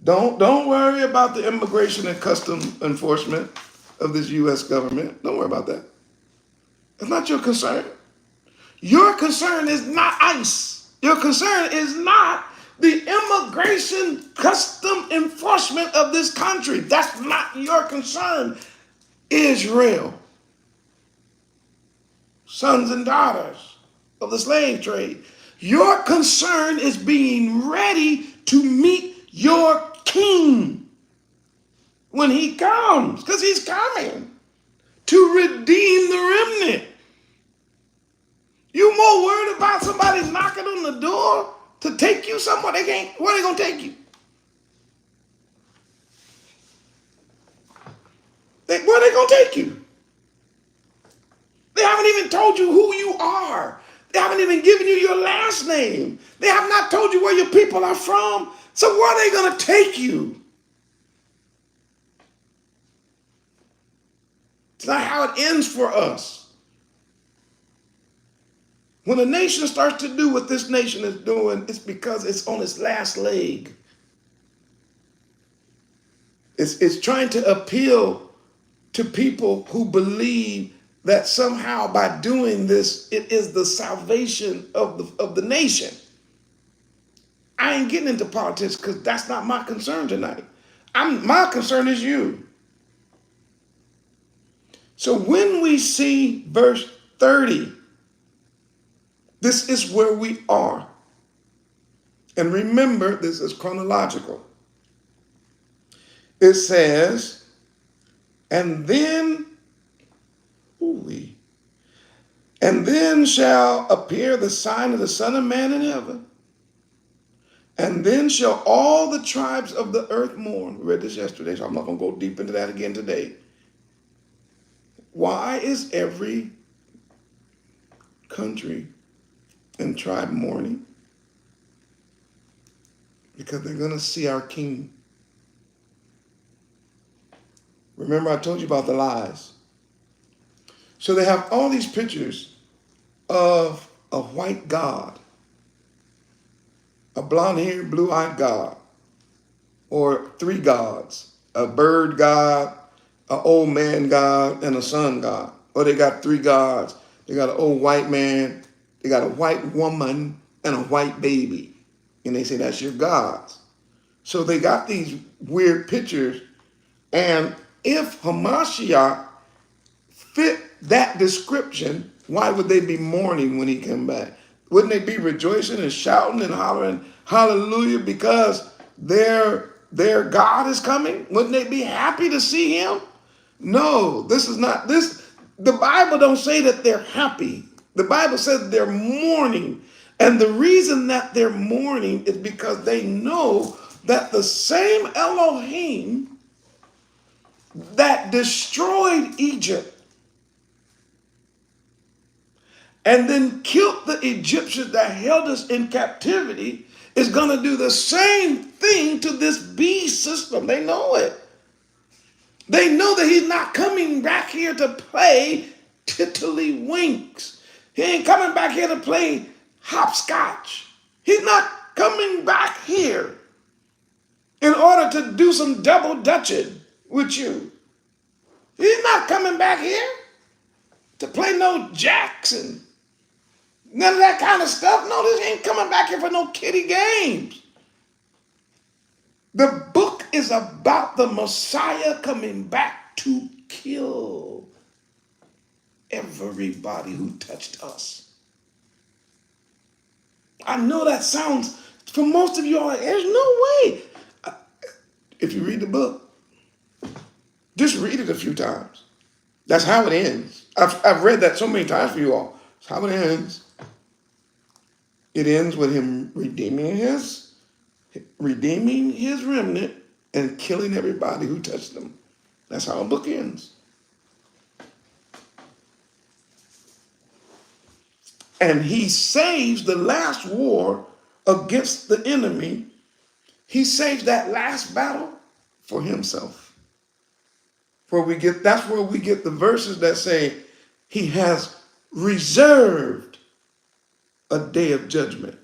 S1: Don't worry about the Immigration and Customs Enforcement of this U.S. government. Don't worry about that. It's not your concern. Your concern is not ICE. Your concern is not the immigration custom enforcement of this country. That's not your concern. Israel, sons and daughters of the slave trade. Your concern is being ready to meet your king when he comes, because he's coming to redeem the remnant. You more worried about somebody knocking on the door to take you somewhere? They can't. Where are they gonna take you? Where are they gonna take you? They haven't even told you who you are. They haven't even given you your last name. They have not told you where your people are from. So where are they gonna take you? It's not how it ends for us. When a nation starts to do what this nation is doing, it's because it's on its last leg. It's trying to appeal to people who believe that somehow by doing this, it is the salvation of the nation. I ain't getting into politics because that's not my concern tonight. My concern is you. So when we see verse 30, this is where we are. And remember, this is chronological. It says, and then shall appear the sign of the Son of Man in heaven. And then shall all the tribes of the earth mourn. We read this yesterday, so I'm not going to go deep into that again today. Why is every country and tribe mourning? Because they're going to see our King. Remember, I told you about the lies. So they have all these pictures of a white God, a blonde-haired, blue-eyed God, or three gods, a bird God, an old man God, and a son God. Or they got three gods. They got an old white man, they got a white woman, and a white baby. And they say that's your gods. So they got these weird pictures. And if Hamashiach fit that description, why would they be mourning when he came back? Wouldn't they be rejoicing and shouting and hollering hallelujah because their God is coming? Wouldn't they be happy to see him? No, this is not this. The Bible don't say that they're happy. The Bible says they're mourning. And the reason that they're mourning is because they know that the same Elohim that destroyed Egypt and then killed the Egyptians that held us in captivity is going to do the same thing to this beast system. They know it. They know that he's not coming back here to play tiddlywinks. He ain't coming back here to play hopscotch. He's not coming back here in order to do some double dutching with you. He's not coming back here to play no Jackson. None of that kind of stuff. No, this ain't coming back here for no kiddie games. The book is about the Messiah coming back to kill everybody who touched us. I know that sounds, for most of you all, there's no way. If you read the book, just read it a few times. That's how it ends. I've read that so many times for you all. That's how it ends. It ends with him redeeming his remnant and killing everybody who touched them. That's how a book ends. And he saves the last war against the enemy. He saves that last battle for himself. That's where we get the verses that say he has reserved a day of judgment.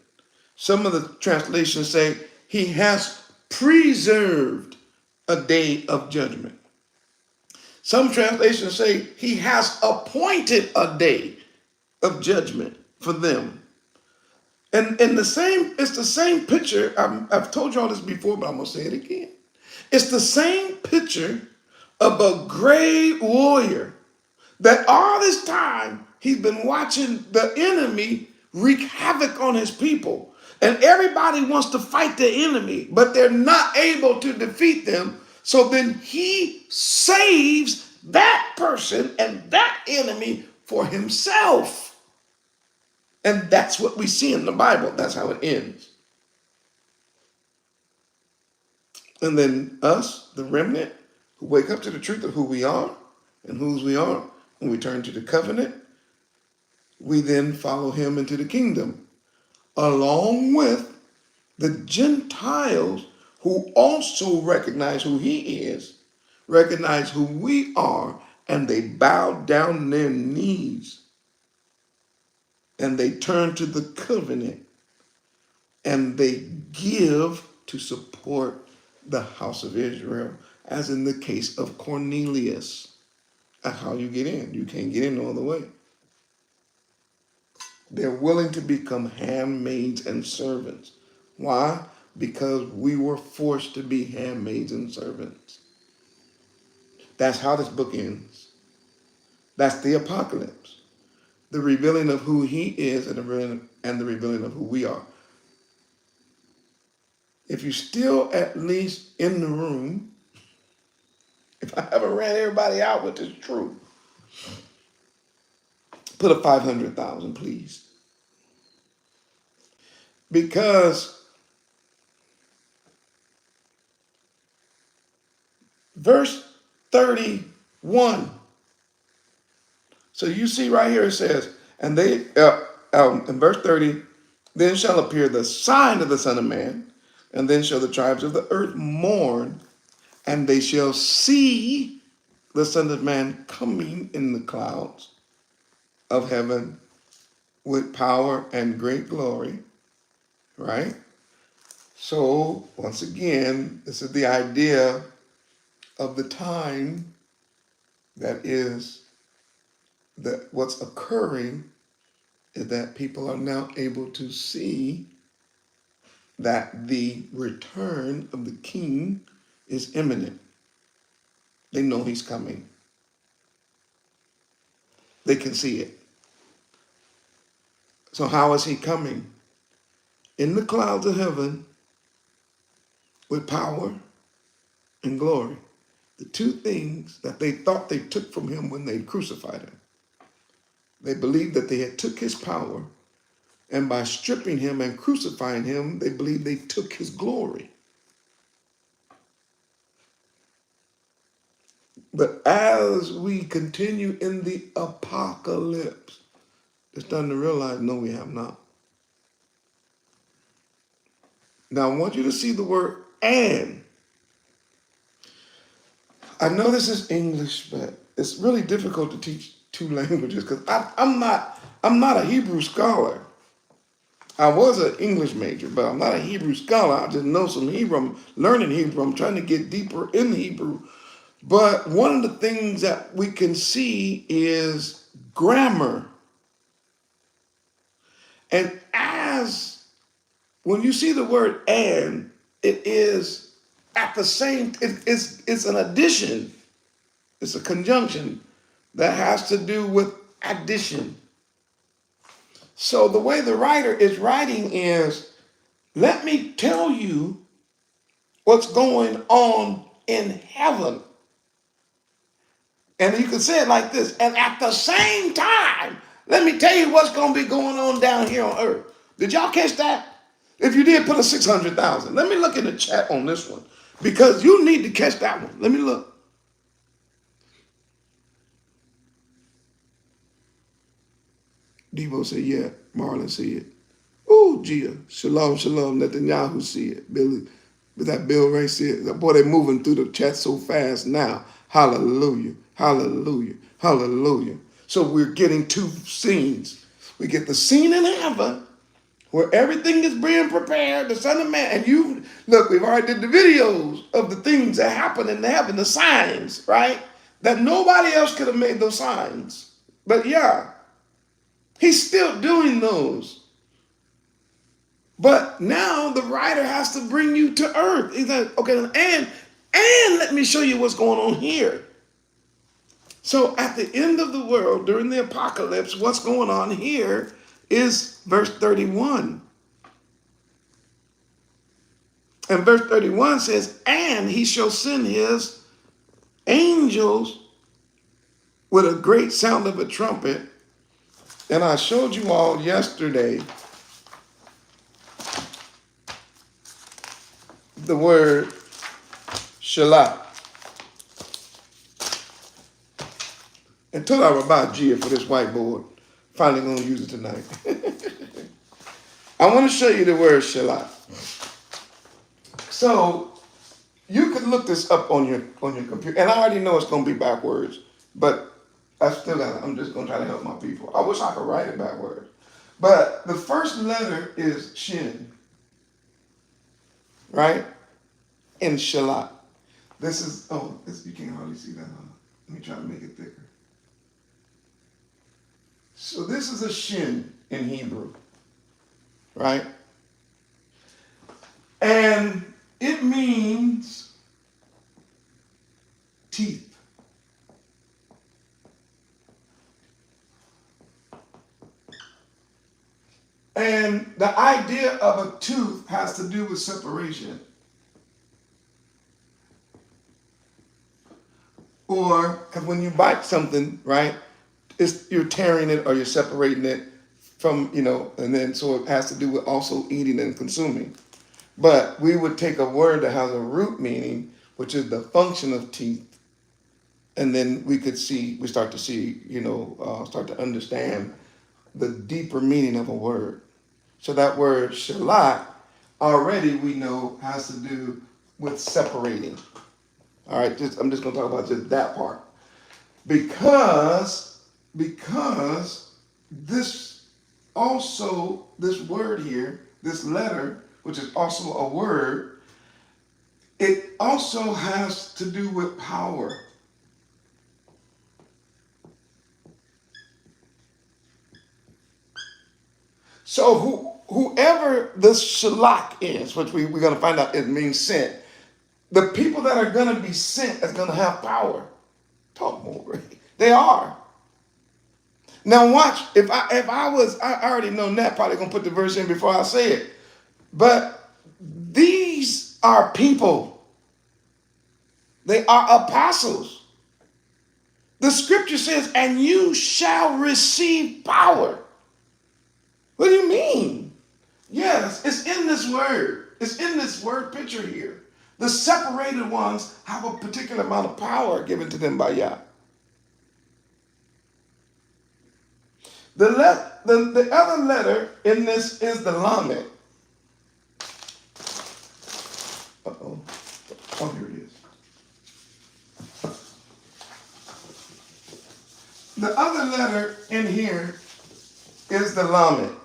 S1: Some of the translations say he has preserved a day of judgment. Some translations say he has appointed a day of judgment for them. And it's the same picture. I've told you all this before, but I'm going to say it again. It's the same picture of a great warrior that all this time he's been watching the enemy wreak havoc on his people. And everybody wants to fight the enemy, but they're not able to defeat them. So then he saves that person and that enemy for himself. And that's what we see in the Bible. That's how it ends. And then us, the remnant, who wake up to the truth of who we are and whose we are, and we turn to the covenant, we then follow him into the kingdom, along with the Gentiles who also recognize who he is, recognize who we are, and they bow down their knees and they turn to the covenant and they give to support the house of Israel, as in the case of Cornelius. That's how you get in. You can't get in no other way. They're willing to become handmaids and servants. Why? Because we were forced to be handmaids and servants. That's how this book ends. That's the apocalypse. The revealing of who he is and the revealing of who we are. If you're still at least in the room, if I haven't ran everybody out with this truth, put a 500,000, please. Because verse 31. So you see right here it says, and they, in verse 30, then shall appear the sign of the Son of Man, and then shall the tribes of the earth mourn, and they shall see the Son of Man coming in the clouds of heaven with power and great glory, right? So once again, this is the idea of the time that is that what's occurring is that people are now able to see that the return of the king is imminent. They know he's coming. They can see it. So how is he coming? In the clouds of heaven with power and glory. The two things that they thought they took from him when they crucified him. They believed that they had took his power, and by stripping him and crucifying him, they believed they took his glory. But as we continue in the apocalypse, it's starting to realize, no, we have not. Now, I want you to see the word and. I know this is English, but it's really difficult to teach two languages because I'm not a Hebrew scholar. I was an English major, but I'm not a Hebrew scholar. I just know some Hebrew. I'm learning Hebrew. I'm trying to get deeper in Hebrew. But one of the things that we can see is grammar. And when you see the word and, it is at the same, it's an addition. It's a conjunction that has to do with addition. So the way the writer is writing is, let me tell you what's going on in heaven. And you can say it like this, and at the same time, let me tell you what's going to be going on down here on earth. Did y'all catch that? If you did, put a 600,000. Let me look in the chat on this one, because you need to catch that one. Let me look. Devo said, yeah. Marlon said it. Ooh, Gia. Shalom, shalom. Netanyahu see it. Billy, but that Bill Ray said, boy, they're moving through the chat so fast now. Hallelujah. Hallelujah. Hallelujah. So we're getting two scenes. We get the scene in heaven where everything is being prepared, the Son of Man. And look, we've already did the videos of the things that happen in heaven, the signs, right? that nobody else could have made those signs. But yeah, he's still doing those. But now the writer has to bring you to earth. He's like, okay, and let me show you what's going on here. So at the end of the world, during the apocalypse, what's going on here is verse 31. And verse 31 says, and he shall send his angels with a great sound of a trumpet. And I showed you all yesterday the word Shalah. And told I would buy Gia for this whiteboard. Finally going to use it tonight. I want to show you the word Shalah. So you could look this up on your computer. And I already know it's going to be backwards. But I'm just going to try to help my people. I wish I could write it backwards. But the first letter is Shin. Right? In Shalah. This is, you can't hardly see that. Let me try to make it thicker. So this is a Shin in Hebrew. Right? And it means teeth. And the idea of a tooth has to do with separation. Or, because when you bite something, right, you're tearing it or you're separating it from, and then so it has to do with also eating and consuming. But we would take a word that has a root meaning, which is the function of teeth, and then we start to see, start to understand the deeper meaning of a word. So that word shalat already we know has to do with separating. All right, I'm just going to talk about just that part. Because this word here, this letter, which is also a word, it also has to do with power. So whoever this shalak is, which we're going to find out it means sent, the people that are going to be sent is going to have power. Talk more. They are. Now watch. If I already know Nat probably going to put the verse in before I say it. But these are people. They are apostles. The scripture says, and you shall receive power. What do you mean? Yes, it's in this word. It's in this word picture here. The separated ones have a particular amount of power given to them by Yah. The other letter in this is the Lamed. Uh-oh. Oh, here it is. The other letter in here is the Lamed.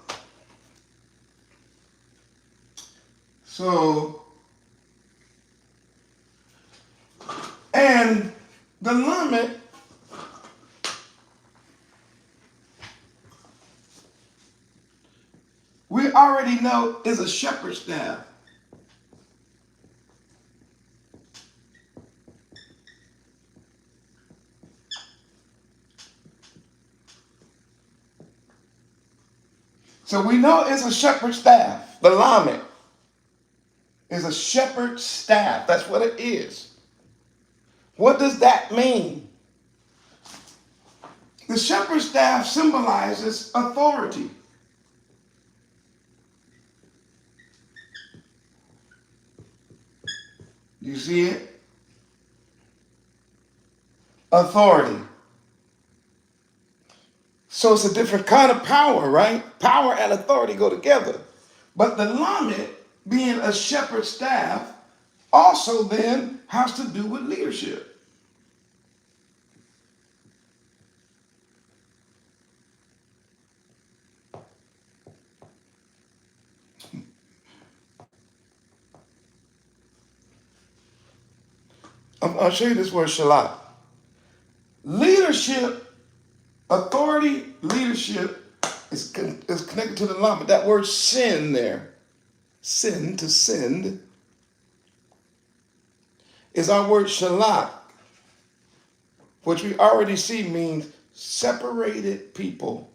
S1: So, and the Lamed, we already know is a shepherd's staff. So we know it's a shepherd's staff. The Lamed is a shepherd's staff. That's what it is. What does that mean? The shepherd's staff symbolizes authority. You see it? Authority. So it's a different kind of power, right? Power and authority go together. But the Lamed, being a shepherd's staff, also then has to do with leadership. I'll show you this word shalat. leadership is connected to the alignment. That word sin there, sin, to send, is our word shalak, which we already see means separated people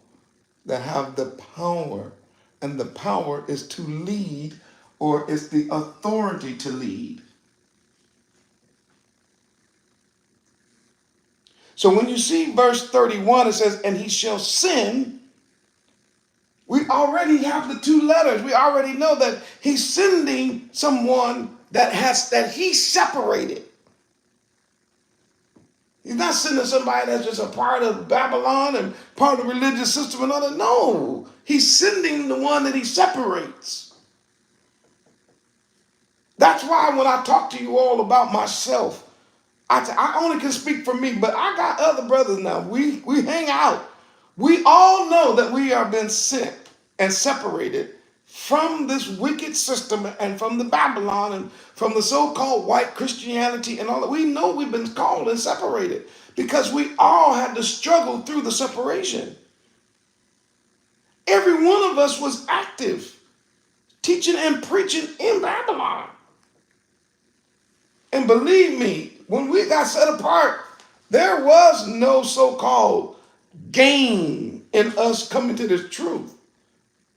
S1: that have the power. And the power is to lead, or is the authority to lead. So when you see verse 31, it says, and he shall send, we already have the two letters. We already know that he's sending someone that he separated. He's not sending somebody that's just a part of Babylon and part of the religious system and other. No, he's sending the one that he separates. That's why when I talk to you all about myself, I only can speak for me, but I got other brothers now. We hang out. We all know that we are being sent and separated from this wicked system and from the Babylon and from the so-called white Christianity and all that. We know we've been called and separated because we all had to struggle through the separation. Every one of us was active, teaching and preaching in Babylon. And believe me, when we got set apart, there was no so-called gain in us coming to this truth.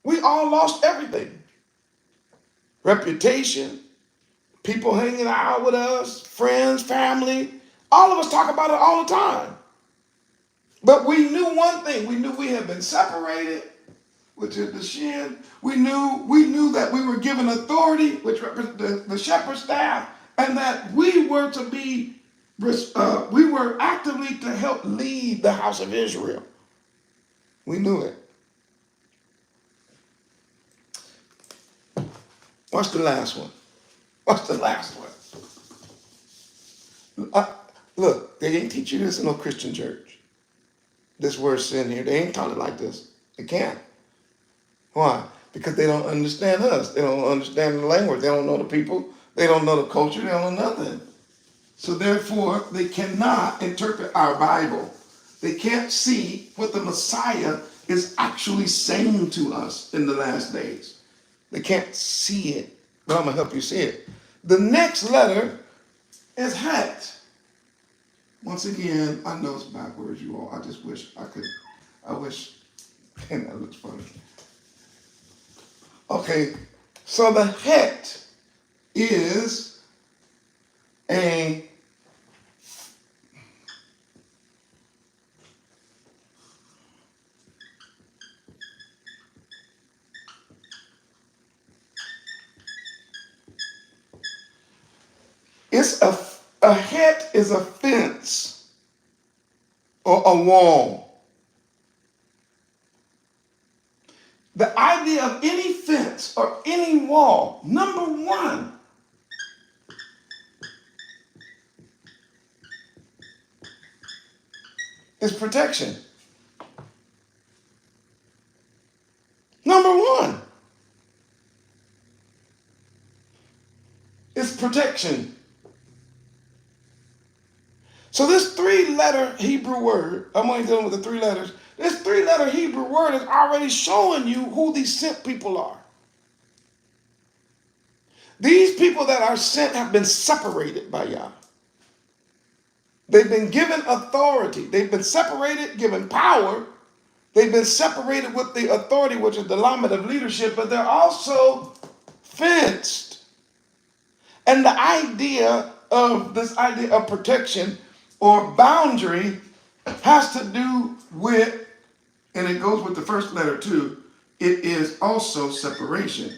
S1: We all lost everything. Reputation, people hanging out with us, friends, family. All of us talk about it all the time. But we knew one thing. We knew we had been separated, which is the shin. We knew that we were given authority, which represents the shepherd staff, and that we were to be, we were actively to help lead the house of Israel. We knew it. What's the last one? What's the last one? Look, they ain't teach you this in no Christian church. This word sin here, they ain't taught it like this. They can't. Why? Because they don't understand us. They don't understand the language. They don't know the people. They don't know the culture. They don't know nothing. So therefore, they cannot interpret our Bible. They can't see what the Messiah is actually saying to us in the last days. They can't see it, but I'm going to help you see it. The next letter is Het. Once again, I know it's backwards, you all. I just wish I could. I wish. And that looks funny. Okay, so the Het is a Het is a fence or a wall. The idea of any fence or any wall, number one, is protection. Number one is protection. So this three-letter Hebrew word, I'm only dealing with the three letters. This three-letter Hebrew word is already showing you who these sent people are. These people that are sent have been separated by Yah. They've been given authority. They've been separated, given power. They've been separated with the authority, which is the alignment of leadership, but they're also fenced. And the idea of this idea of protection or boundary has to do with, and it goes with the first letter too, it is also separation.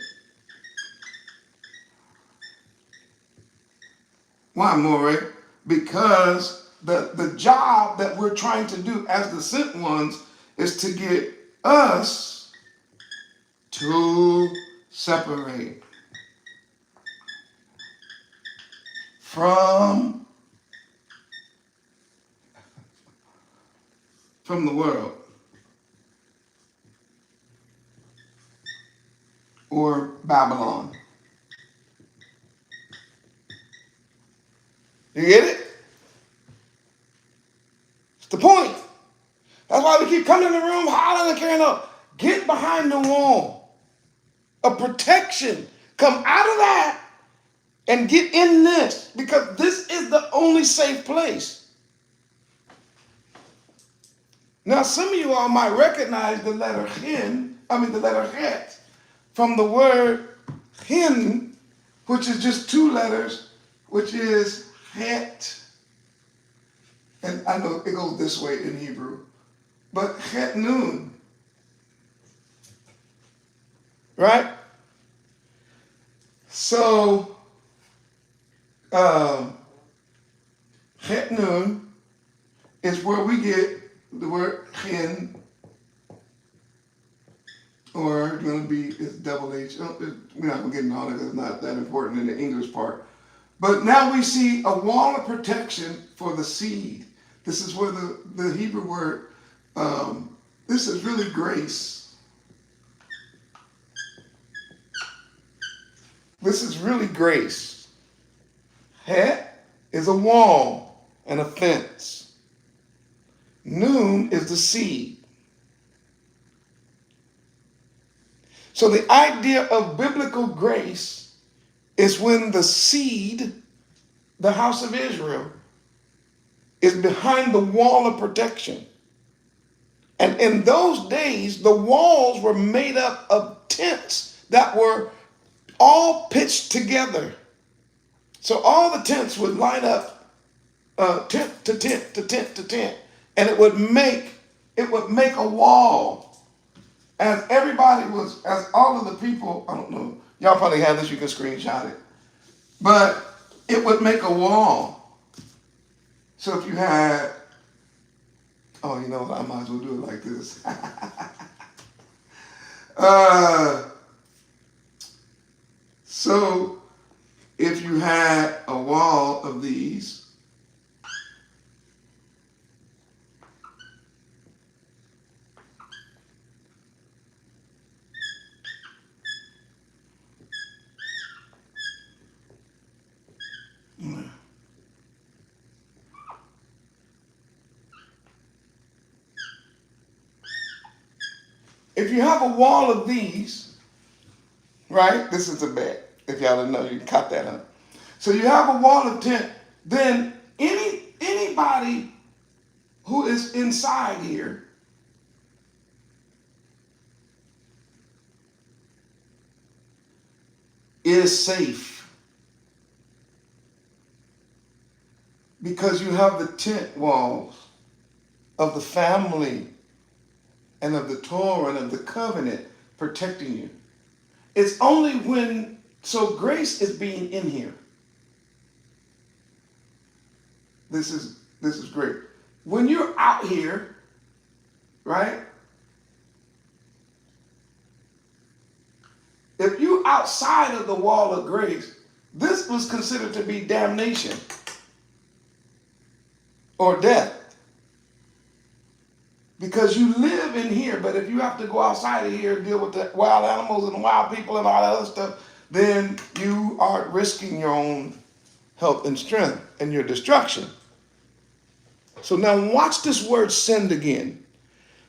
S1: Why, More? Because the job that we're trying to do as the sent ones is to get us to separate from the world or Babylon. You get it? It's the point. That's why we keep coming in the room, hollering and carrying on. Get behind the wall of protection. Come out of that and get in this, because this is the only safe place. Now, some of you all might recognize the letter the letter het, from the word hin, which is just two letters, which is het. And I know it goes this way in Hebrew, but het nun, right? So, het nun is where we get the word hin, or it's going to be, it's double H. We're not going to get into all that because it's not that important in the English part. But now we see a wall of protection for the seed. This is where the Hebrew word, this is really grace. This is really grace. Het is a wall and a fence. Nun is the seed. So the idea of biblical grace is when the seed, the house of Israel, is behind the wall of protection. And in those days, the walls were made up of tents that were all pitched together. So all the tents would line up, tent to tent to tent to tent, and it would make a wall. As all of the people, I don't know, y'all probably have this, you can screenshot it, but it would make a wall. So if you had, oh, you know what, I might as well do it like this. So if you had a wall of these, if you have a wall of these, right? This is a bet. If y'all didn't know, you can cut that up. So you have a wall of tent, then anybody who is inside here is safe. Because you have the tent walls of the family and of the Torah and of the covenant protecting you. It's only so grace is being in here. This is great. When you're out here, right? If you're outside of the wall of grace, this was considered to be damnation or death. Because you live in here, but if you have to go outside of here and deal with the wild animals and wild people and all that other stuff, then you are risking your own health and strength and your destruction. So now watch this word send again.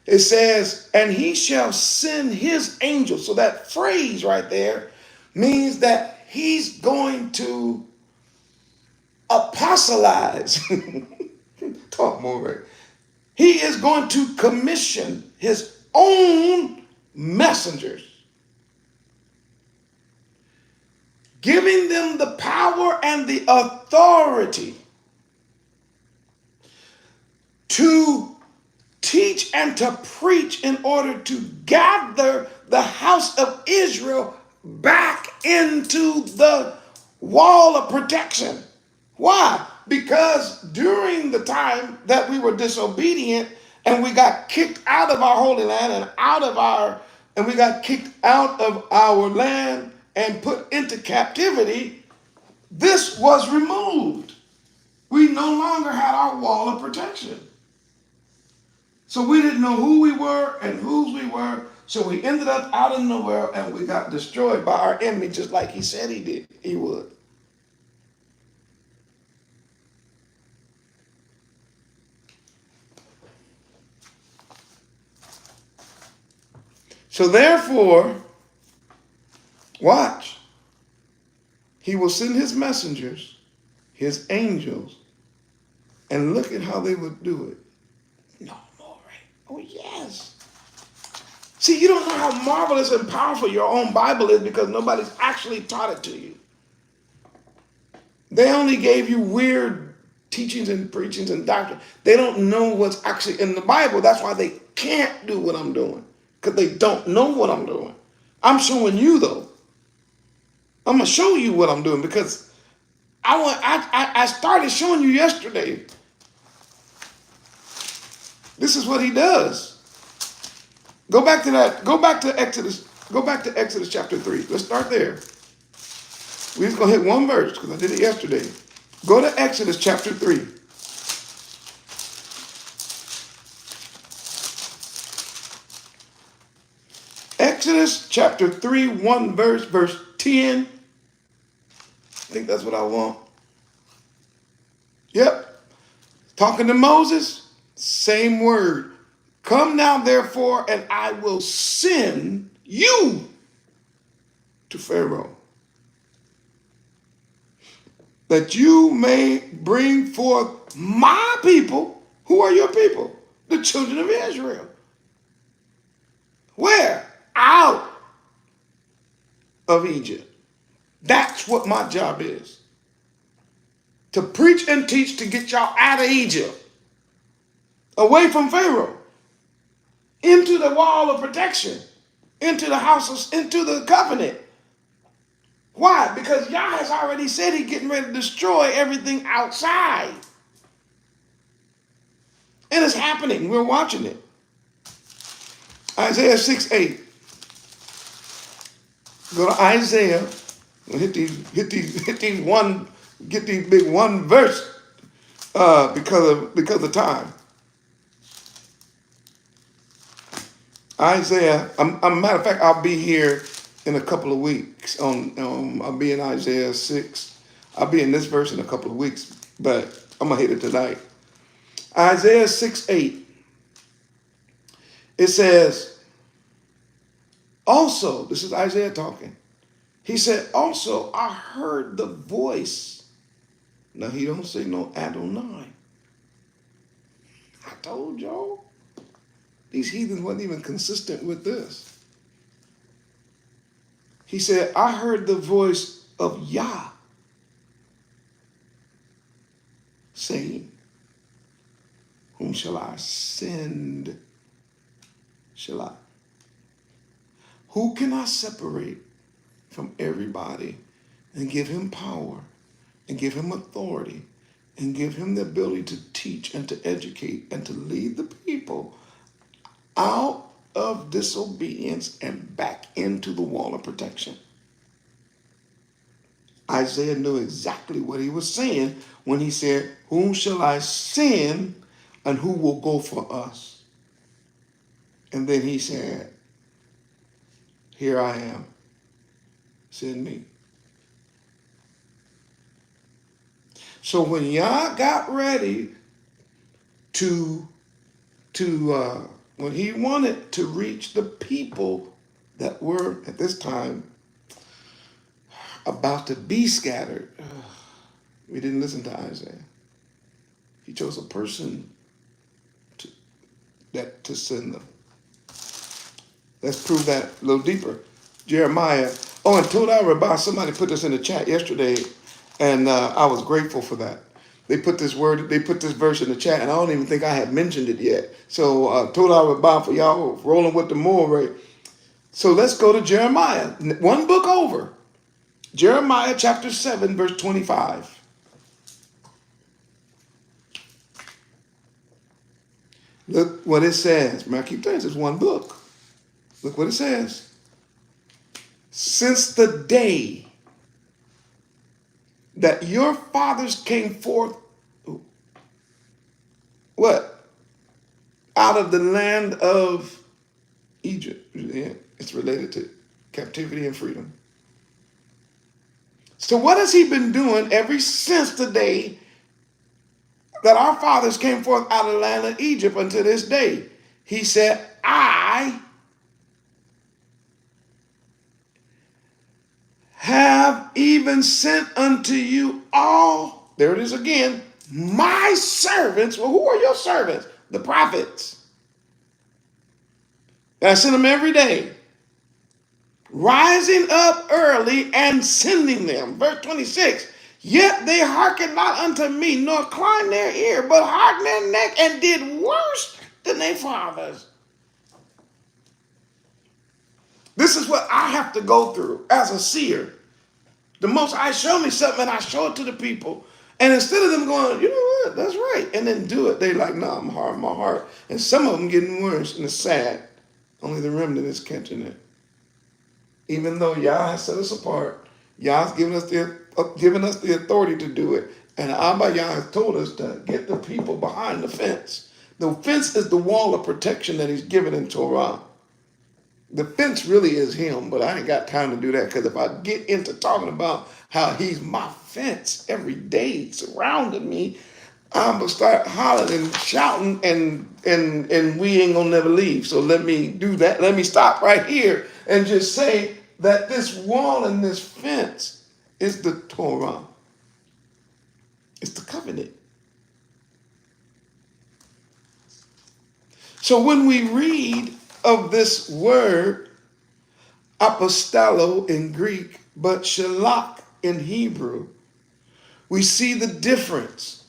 S1: It says, and he shall send his angels. So that phrase right there means that he's going to apostolize. Talk more, right? He is going to commission his own messengers, giving them the power and the authority to teach and to preach in order to gather the house of Israel back into the wall of protection. Why? Because during the time that we were disobedient and we got kicked out of our holy land and we got kicked out of our land and put into captivity, this was removed. We no longer had our wall of protection. So we didn't know who we were and whose we were. So we ended up out in the world and we got destroyed by our enemy, just like he said he would. So therefore, watch. He will send his messengers, his angels, and look at how they would do it. No more. Oh, yes. See, you don't know how marvelous and powerful your own Bible is because nobody's actually taught it to you. They only gave you weird teachings and preachings and doctrine. They don't know what's actually in the Bible. That's why they can't do what I'm doing, because they don't know what I'm doing. I'm showing you, though. I'm going to show you what I'm doing because I started showing you yesterday. This is what he does. Go back to that. Go back to Exodus. Go back to Exodus chapter 3. Let's start there. We're just going to hit one verse because I did it yesterday. Go to Exodus chapter 3. Exodus chapter 3, one verse, verse 10. I think that's what I want. Yep. Talking to Moses, same word. Come now, therefore, and I will send you to Pharaoh, that you may bring forth my people. Who are your people? The children of Israel. Where? Out of Egypt. That's what my job is. To preach and teach to get y'all out of Egypt. Away from Pharaoh. Into the wall of protection. Into the house, into the covenant. Why? Because Yah has already said he's getting ready to destroy everything outside. And it's happening. We're watching it. Isaiah 6:8. Go to Isaiah. Hit these one, get these big one verse because of time. Isaiah. Matter of fact, I'll be here in a couple of weeks. I'll be in Isaiah 6. I'll be in this verse in a couple of weeks, but I'm gonna hit it tonight. Isaiah 6:8. It says, also, this is Isaiah talking. He said, also, I heard the voice. Now, he don't say no Adonai. I told y'all. These heathens wasn't even consistent with this. He said, I heard the voice of Yah saying, whom shall I send? Shall I? Who can I separate from everybody and give him power and give him authority and give him the ability to teach and to educate and to lead the people out of disobedience and back into the wall of protection? Isaiah knew exactly what he was saying when he said, whom shall I send and who will go for us? And then he said, here I am, send me. So when Yah got ready when he wanted to reach the people that were at this time about to be scattered, we didn't listen to Isaiah. He chose a person to send them. Let's prove that a little deeper. Jeremiah. Oh, and Todah Rabbah, somebody put this in the chat yesterday, and I was grateful for that. They put this verse in the chat, and I don't even think I had mentioned it yet. So Todah Rabbah for y'all rolling with the more, right? So let's go to Jeremiah. One book over. Jeremiah chapter 7, verse 25. Look what it says. I keep telling you, it's one book. Look what it says. Since the day that your fathers came forth, what? Out of the land of Egypt. Yeah, it's related to captivity and freedom. So what has he been doing ever since the day that our fathers came forth out of the land of Egypt until this day? He said, I have even sent unto you all, there it is again, my servants. Well, who are your servants? The prophets. I send them every day, rising up early and sending them. Verse 26, yet they hearkened not unto me, nor inclined their ear, but hardened their neck and did worse than their fathers. This is what I have to go through as a seer. The Most High showed me something and I show it to the people. And instead of them going, you know what, that's right, and then do it, they like, no, I'm hard in my heart. And some of them getting worse, and it's sad. Only the remnant is catching it. Even though Yah has set us apart, Yah's given us the authority to do it. And Abba Yah has told us to get the people behind the fence. The fence is the wall of protection that he's given in Torah. The fence really is him, but I ain't got time to do that, because if I get into talking about how he's my fence every day surrounding me, I'm gonna start hollering and shouting, and we ain't gonna never leave. So let me do that. Let me stop right here and just say that this wall and this fence is the Torah. It's the covenant. So when we read of this word, apostello in Greek, but shalach in Hebrew, we see the difference.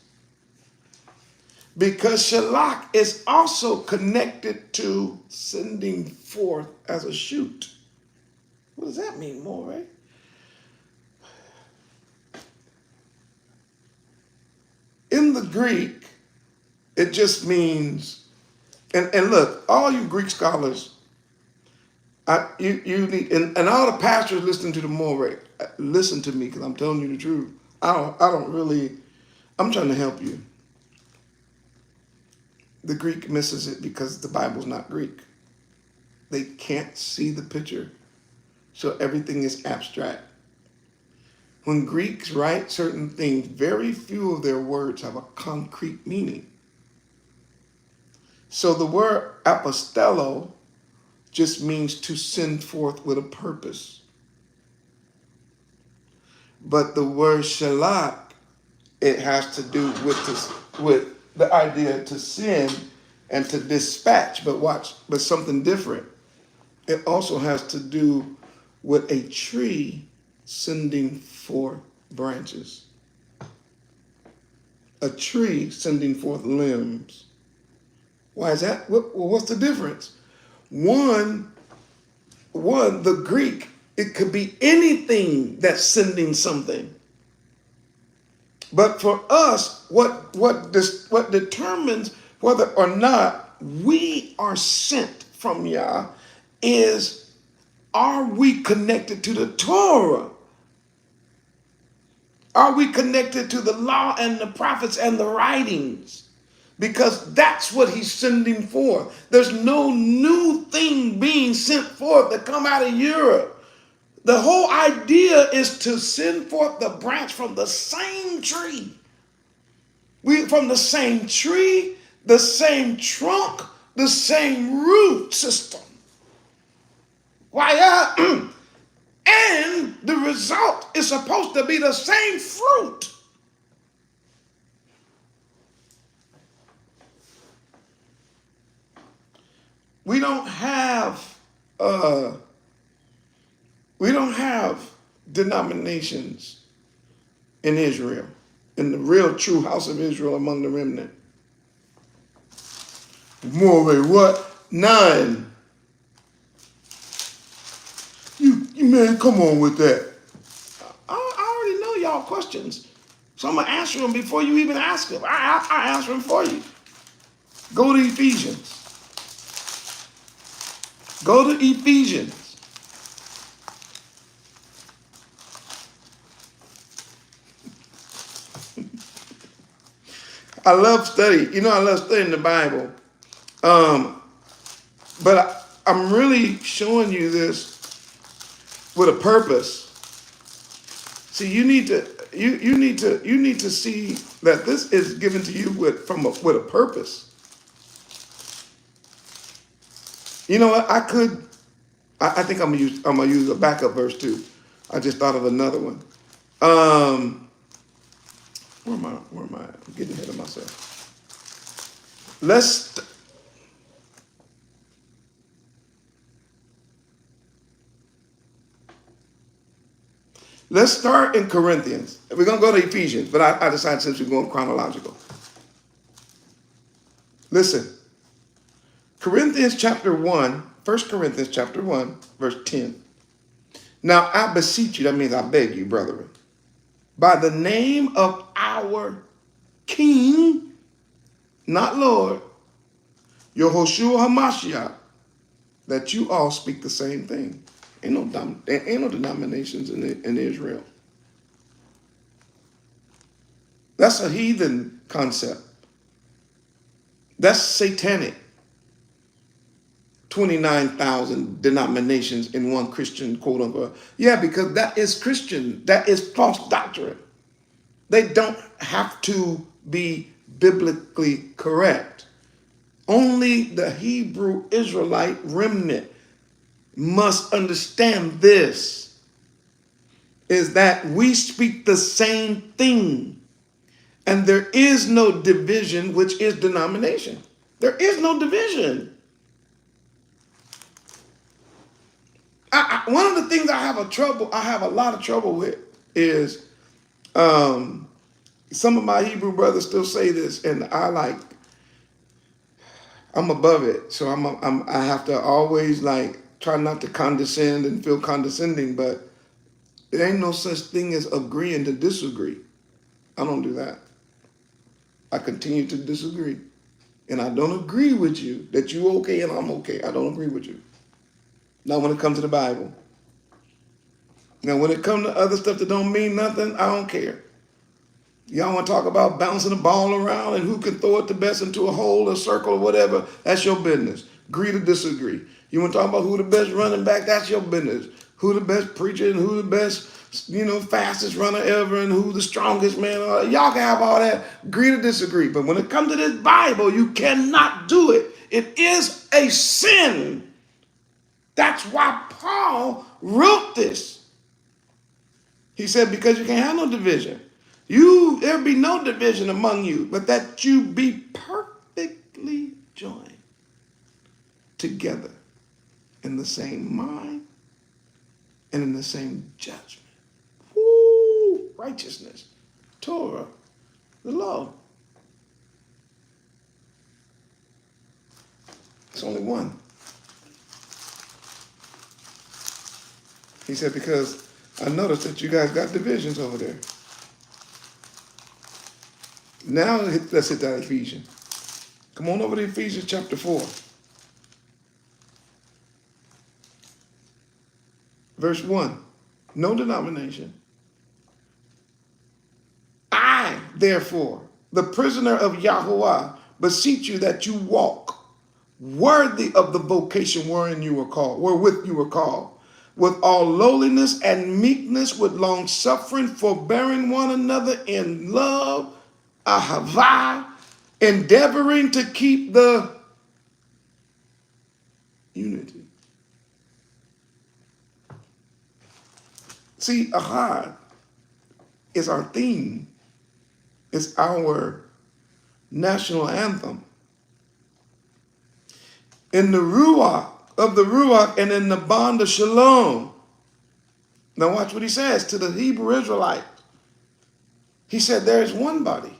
S1: Because shalach is also connected to sending forth as a shoot. What does that mean, More? In the Greek, it just means, and look, all you Greek scholars, you need, and all the pastors listening to the More, listen to me, because I'm telling you the truth. I'm trying to help you. The Greek misses it because the Bible's not Greek. They can't see the picture, so everything is abstract. When Greeks write certain things, very few of their words have a concrete meaning. So the word apostello just means to send forth with a purpose. But the word shalach, it has to do with the idea to send and to dispatch, but something different. It also has to do with a tree sending forth branches. A tree sending forth limbs. Why is that? Well, what's the difference? One, the Greek, it could be anything that's sending something. But for us, what determines whether or not we are sent from Yah is, are we connected to the Torah? Are we connected to the law and the prophets and the writings? Because that's what he's sending forth. There's no new thing being sent forth that come out of Europe. The whole idea is to send forth the branch from the same tree. From the same tree, the same trunk, the same root system. Why? And the result is supposed to be the same fruit. We don't have denominations in Israel, in the real true house of Israel among the remnant. More what? None. You man, come on with that. I already know y'all questions, so I'm gonna answer them before you even ask them. I answer them for you. Go to Ephesians. Go to Ephesians. I love study. You know, I love studying the Bible. But I'm really showing you this with a purpose. See, you need to see that this is given to you with a purpose. You know what? I think I'm gonna use a backup verse too. I just thought of another one. Where am I? I'm getting ahead of myself. Let's start in Corinthians. We're going to go to Ephesians, but I decided since we're going chronological. Listen. Corinthians chapter 1, 1 Corinthians chapter 1, verse 10. Now I beseech you, that means I beg you, brethren, by the name of our King, not Lord, Yahushua HaMashiach, that you all speak the same thing. Ain't no denominations in Israel. That's a heathen concept. That's satanic. 29,000 denominations in one Christian, quote unquote. Yeah, because that is Christian. That is false doctrine. They don't have to be biblically correct. Only the Hebrew Israelite remnant must understand this, is that we speak the same thing. And there is no division, which is denomination. There is no division. One of the things I have a lot of trouble with is some of my Hebrew brothers still say this, and I'm above it, so I have to always try not to condescend and feel condescending, but there ain't no such thing as agreeing to disagree. I don't do that. I continue to disagree, and I don't agree with you that you okay and I'm okay. I don't agree with you. Not when it comes to the Bible. Now, when it comes to other stuff that don't mean nothing, I don't care. Y'all want to talk about bouncing the ball around and who can throw it the best into a hole, a circle, or whatever? That's your business. Agree to disagree. You want to talk about who the best running back? That's your business. Who the best preacher and who the best, fastest runner ever and who the strongest man. Y'all can have all that. Agree to disagree. But when it comes to this Bible, you cannot do it. It is a sin. That's why Paul wrote this. He said, because you can't have no division. There be no division among you, but that you be perfectly joined together in the same mind and in the same judgment. Woo! Righteousness, Torah, the law. It's only one. He said, because I noticed that you guys got divisions over there. Now let's hit that Ephesians. Come on over to Ephesians chapter 4. Verse 1. No denomination. I, therefore, the prisoner of Yahuwah, beseech you that you walk worthy of the vocation wherewith you were called, with all lowliness and meekness, with long suffering, forbearing one another in love, ahavah, endeavoring to keep the unity. See, ahad is our theme. It's our national anthem. In the ruach of the ruach and in the bond of shalom. Now watch what he says to the Hebrew Israelite. He said, there is one body.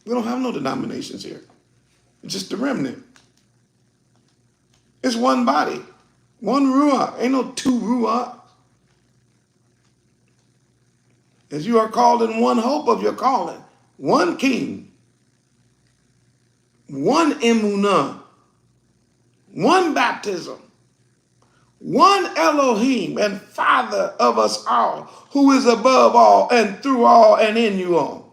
S1: We don't have no denominations here. It's just the remnant. It's one body. One ruach. Ain't no two ruach. As you are called in one hope of your calling. One king. One emunah. One baptism. One Elohim and Father of us all, who is above all and through all and in you all.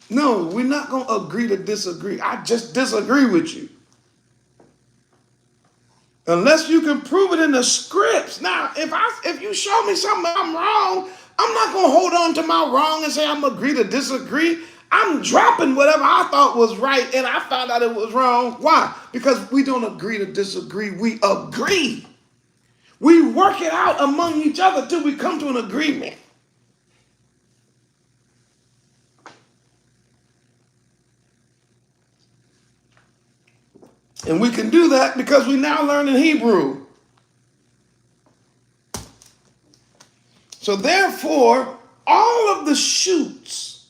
S1: No, we're not going to agree to disagree. I just disagree with you. Unless you can prove it in the scripts. Now, if you show me something I'm wrong, I'm not going to hold on to my wrong and say I'm agree to disagree. I'm dropping whatever I thought was right and I found out it was wrong. Why? Because we don't agree to disagree. We agree. We work it out among each other till we come to an agreement. And we can do that because we now learn in Hebrew. So therefore, all of the shoots,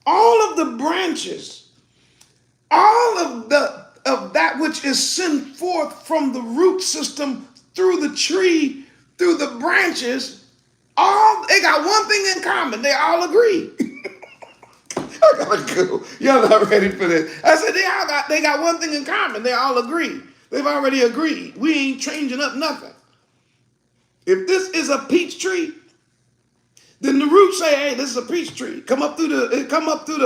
S1: all of the branches, all of that which is sent forth from the root system through the tree, through the branches, they got one thing in common. They all agree. I gotta go. Y'all not ready for this. I said they got one thing in common. They all agree. They've already agreed. We ain't changing up nothing. If this is a peach tree, then the roots say, "Hey, this is a peach tree. Come up through the it come up through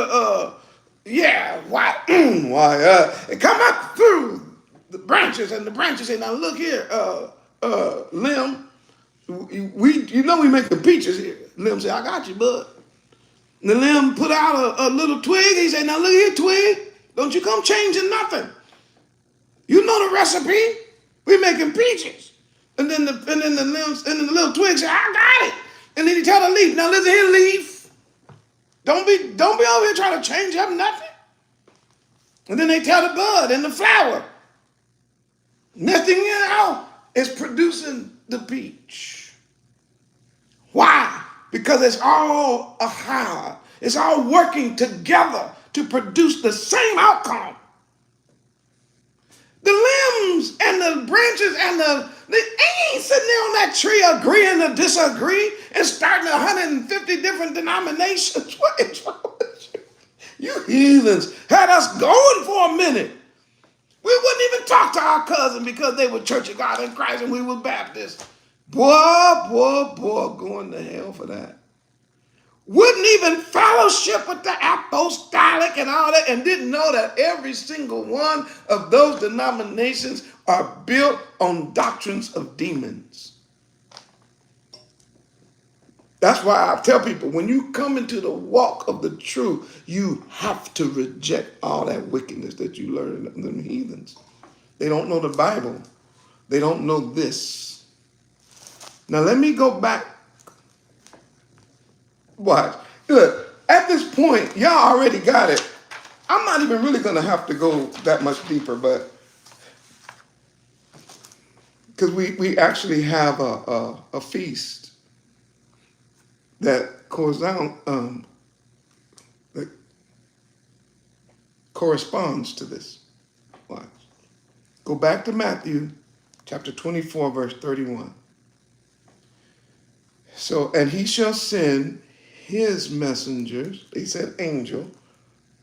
S1: the branches, and the branches say, now look here, Lim, we making peaches here." Lim said, "I got you, bud." And the limb put out a little twig. He said, "Now look here, twig. Don't you come changing nothing. You know the recipe. We making peaches." And then the little twig said, "I got it." And then he tell the leaf, "Now listen here, leaf. Don't be over here trying to change up nothing." And then they tell the bud and the flower. Next thing you know, it's producing the peach. Why? Because it's all it's all working together to produce the same outcome. The limbs and the branches and they ain't sitting there on that tree agreeing to disagree and starting 150 different denominations. What is wrong with you? You heathens had us going for a minute. We wouldn't even talk to our cousin because they were Church of God in Christ and we were Baptist. Boy, going to hell for that. Wouldn't even fellowship with the apostolic and all that, and didn't know that every single one of those denominations are built on doctrines of demons. That's why I tell people, when you come into the walk of the truth, you have to reject all that wickedness that you learn in them heathens. They don't know the Bible. They don't know this. Now let me go back. Watch. Look, at this point, y'all already got it. I'm not even really going to have to go that much deeper, but because we actually have a feast that corresponds to this. Watch. Go back to Matthew chapter 24, verse 31. So, and he shall send his messengers. He said angel,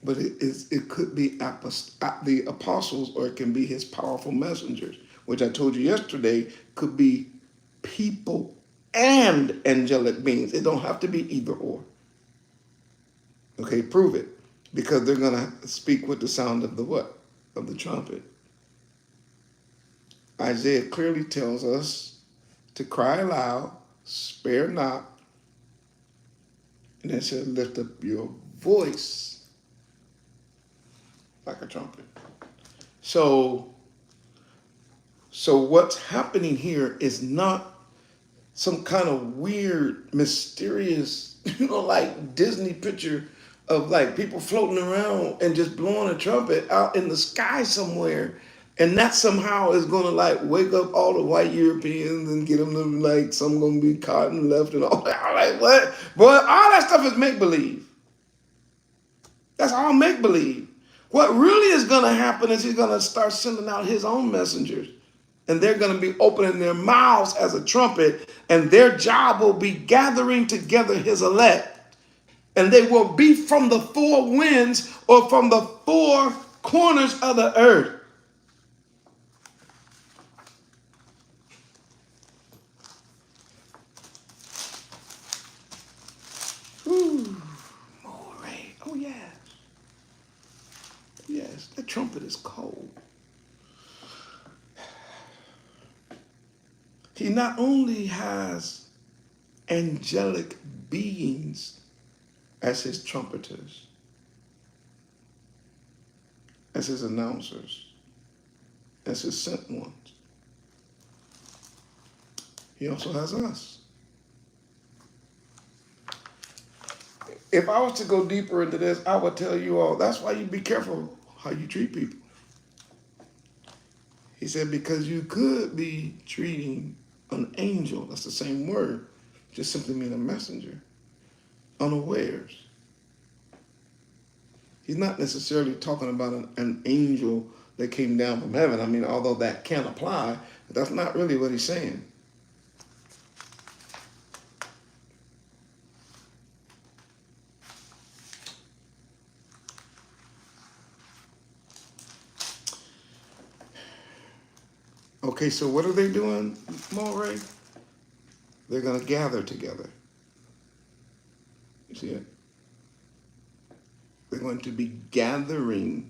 S1: but it could be the apostles, or it can be his powerful messengers, which I told you yesterday could be people and angelic beings. It don't have to be either or. Okay, prove it. Because they're going to speak with the sound of the what? Of the trumpet. Isaiah clearly tells us to cry aloud, spare not, and then said, lift up your voice like a trumpet. So what's happening here is not some kind of weird, mysterious, like Disney picture of like people floating around and just blowing a trumpet out in the sky somewhere. And that somehow is going to like wake up all the white Europeans and get them to like, some going to be caught and left and all that. I'm like, what? Boy, all that stuff is make-believe. That's all make-believe. What really is going to happen is he's going to start sending out his own messengers. And they're going to be opening their mouths as a trumpet. And their job will be gathering together his elect. And they will be from the four winds or from the four corners of the earth. Ooh, Moray. Oh, yes. Yes, the trumpet is cold. He not only has angelic beings as his trumpeters, as his announcers, as his sent ones. He also has us. If I was to go deeper into this, I would tell you all, that's why you be careful how you treat people. He said, because you could be treating an angel, that's the same word, just simply mean a messenger, unawares. He's not necessarily talking about an angel that came down from heaven. I mean, although that can apply, but that's not really what he's saying. Okay, so what are they doing, Moray? They're going to gather together. You see it? They're going to be gathering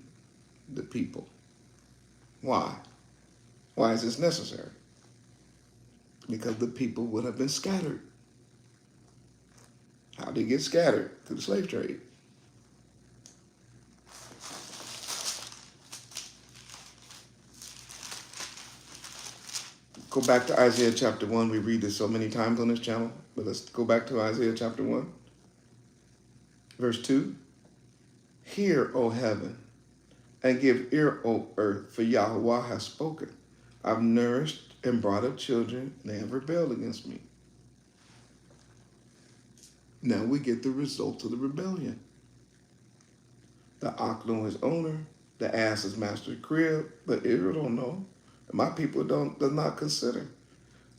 S1: the people. Why? Why is this necessary? Because the people would have been scattered. How did they get scattered? Through the slave trade. Go back to Isaiah chapter 1. We read this so many times on this channel, but let's go back to Isaiah chapter 1. Verse 2. Hear, O heaven, and give ear, O earth, for Yahweh has spoken. I've nourished and brought up children, and they have rebelled against me. Now we get the results of the rebellion. The ox know his owner, the ass is master's crib, but Israel don't know. And my people does not consider.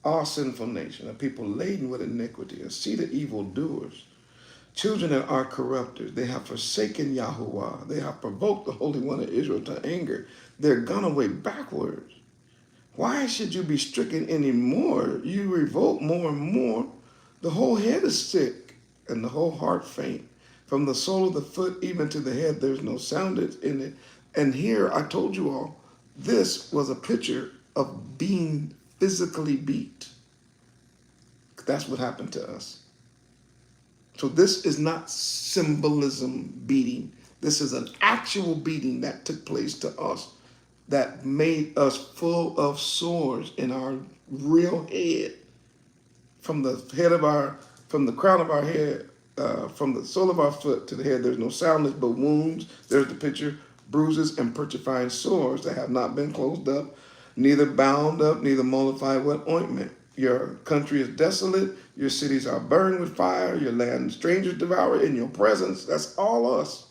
S1: Our sinful nation, a people laden with iniquity, a seed of evildoers, children that are corrupters. They have forsaken Yahuwah. They have provoked the Holy One of Israel to anger. They're gone away backwards. Why should you be stricken anymore? You revolt more and more. The whole head is sick and the whole heart faint. From the sole of the foot even to the head, there's no sound in it. And here, I told you all, this was a picture of being physically beat. That's what happened to us. So this is not symbolism beating. This is an actual beating that took place to us that made us full of sores in our real head. From the crown of our head, from the sole of our foot to the head, there's no soundness but wounds. There's the picture, bruises and putrefying sores that have not been closed up, neither bound up, neither mollified with ointment. Your country is desolate. Your cities are burned with fire. Your land strangers devour in your presence. That's all us.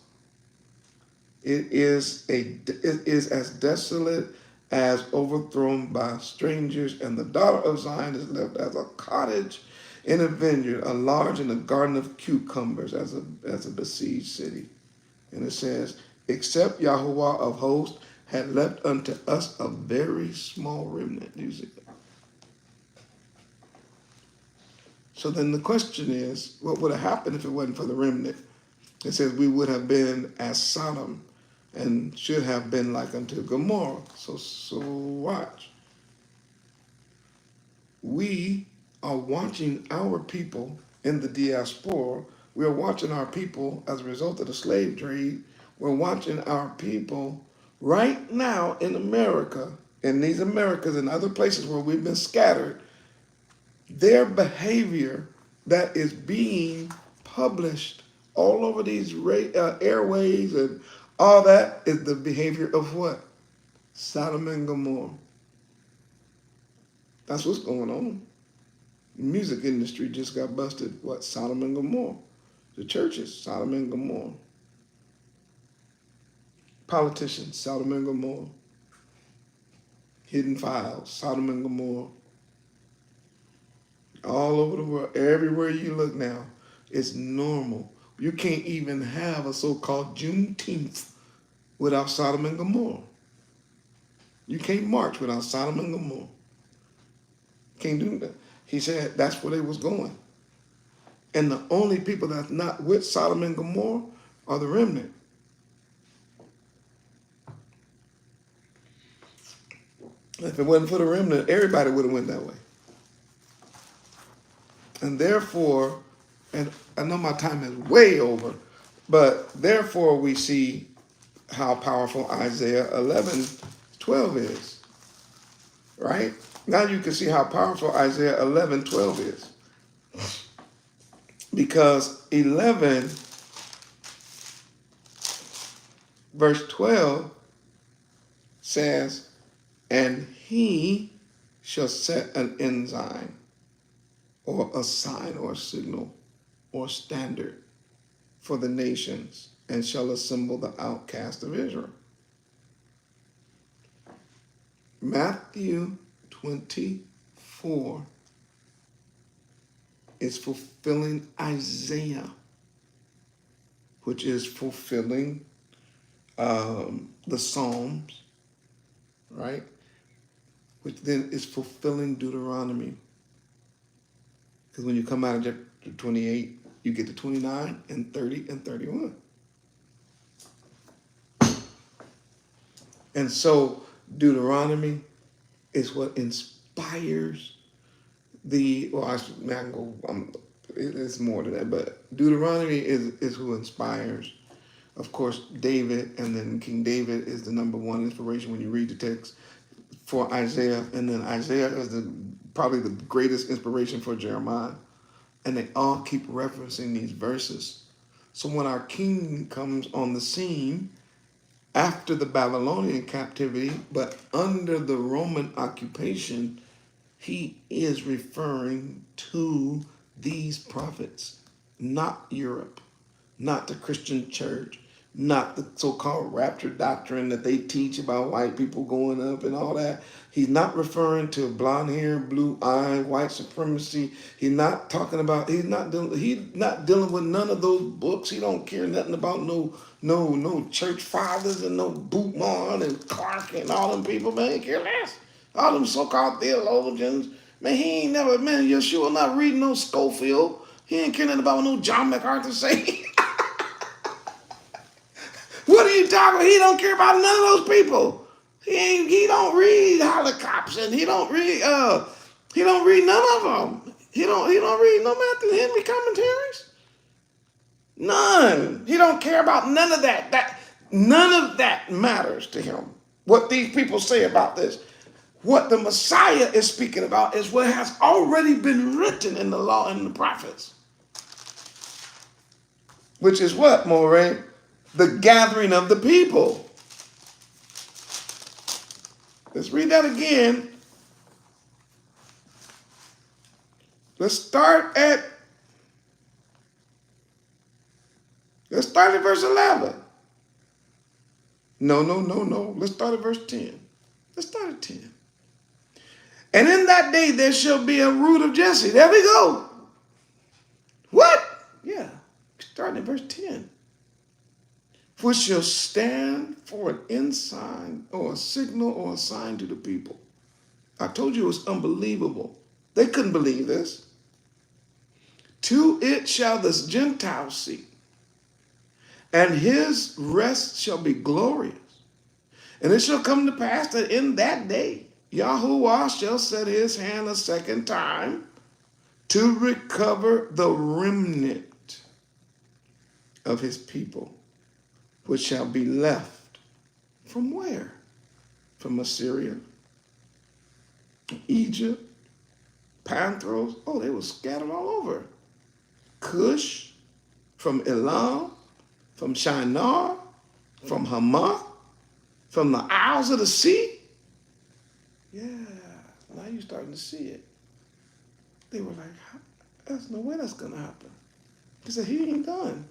S1: It is as desolate as overthrown by strangers, and the daughter of Zion is left as a cottage in a vineyard, a large in a garden of cucumbers, as a besieged city. And it says, except Yahuwah of hosts had left unto us a very small remnant. You see that? So then the question is, what would have happened if it wasn't for the remnant? It says we would have been as Sodom and should have been like unto Gomorrah. So watch. We are watching our people in the diaspora. We are watching our people as a result of the slave trade. We're watching our people right now in America, in these Americas and other places where we've been scattered. Their behavior that is being published all over these airways and all that is the behavior of what? Sodom and Gomorrah. That's what's going on. The music industry just got busted. What? Sodom and Gomorrah. The churches, Sodom and Gomorrah. Politicians, Sodom and Gomorrah. Hidden files, Sodom and Gomorrah. All over the world, everywhere you look now, it's normal. You can't even have a so-called Juneteenth without Sodom and Gomorrah. You can't march without Sodom and Gomorrah. Can't do that. He said that's where they was going. And the only people that's not with Sodom and Gomorrah are the remnant. If it wasn't for the remnant, everybody would have went that way. And therefore, and I know my time is way over, but therefore we see how powerful Isaiah 11:12 is, right? Now you can see how powerful Isaiah 11:12 is. Because 11 verse 12 says, and he shall set an ensign or a sign or signal or standard for the nations and shall assemble the outcast of Israel. Matthew 24 is fulfilling Isaiah, which is fulfilling the Psalms, right? Which then is fulfilling Deuteronomy. Because when you come out of chapter 28, you get to 29 and 30 and 31. And so Deuteronomy is what inspires it's more than that, but Deuteronomy is who inspires, of course, David, and then King David is the number one inspiration when you read the text for Isaiah, and then Isaiah is probably the greatest inspiration for Jeremiah, and they all keep referencing these verses. So when our king comes on the scene after the Babylonian captivity, but under the Roman occupation, he is referring to these prophets, not Europe, not the Christian church, not the so-called rapture doctrine that they teach about white people going up and all that. He's not referring to blonde hair, blue eye, white supremacy. He's not talking about. He's not dealing with none of those books. He don't care nothing about no church fathers and no Bootmon and Clark and all them people. Man, he care less. All them so-called theologians. Man, he ain't never. Man, Yeshua not reading no Schofield. He ain't care nothing about what no John MacArthur say. What are you talking about? He don't care about none of those people. He don't read Holocaust, and he don't read none of them. He don't read no Matthew Henry commentaries. None. He don't care about none of that. None of that matters to him. What these people say about this. What the Messiah is speaking about is what has already been written in the law and the prophets. Which is what, Moray? The gathering of the people. Let's read that again. Let's start at verse 11. No. Let's start at verse 10. Let's start at 10. And in that day there shall be a root of Jesse. There we go. What? Yeah. Starting at verse 10. Which shall stand for an ensign or a signal or a sign to the people. I told you it was unbelievable. They couldn't believe this. To it shall the Gentiles see, and his rest shall be glorious. And it shall come to pass that in that day Yahuwah shall set his hand a second time to recover the remnant of his people, which shall be left from where? From Assyria, Egypt, Panthros. Oh, they were scattered all over. Cush, from Elam, from Shinar, from Hamath, from the Isles of the Sea. Yeah, now you're starting to see it. They were like, there's no way that's going to happen. He said, he ain't done.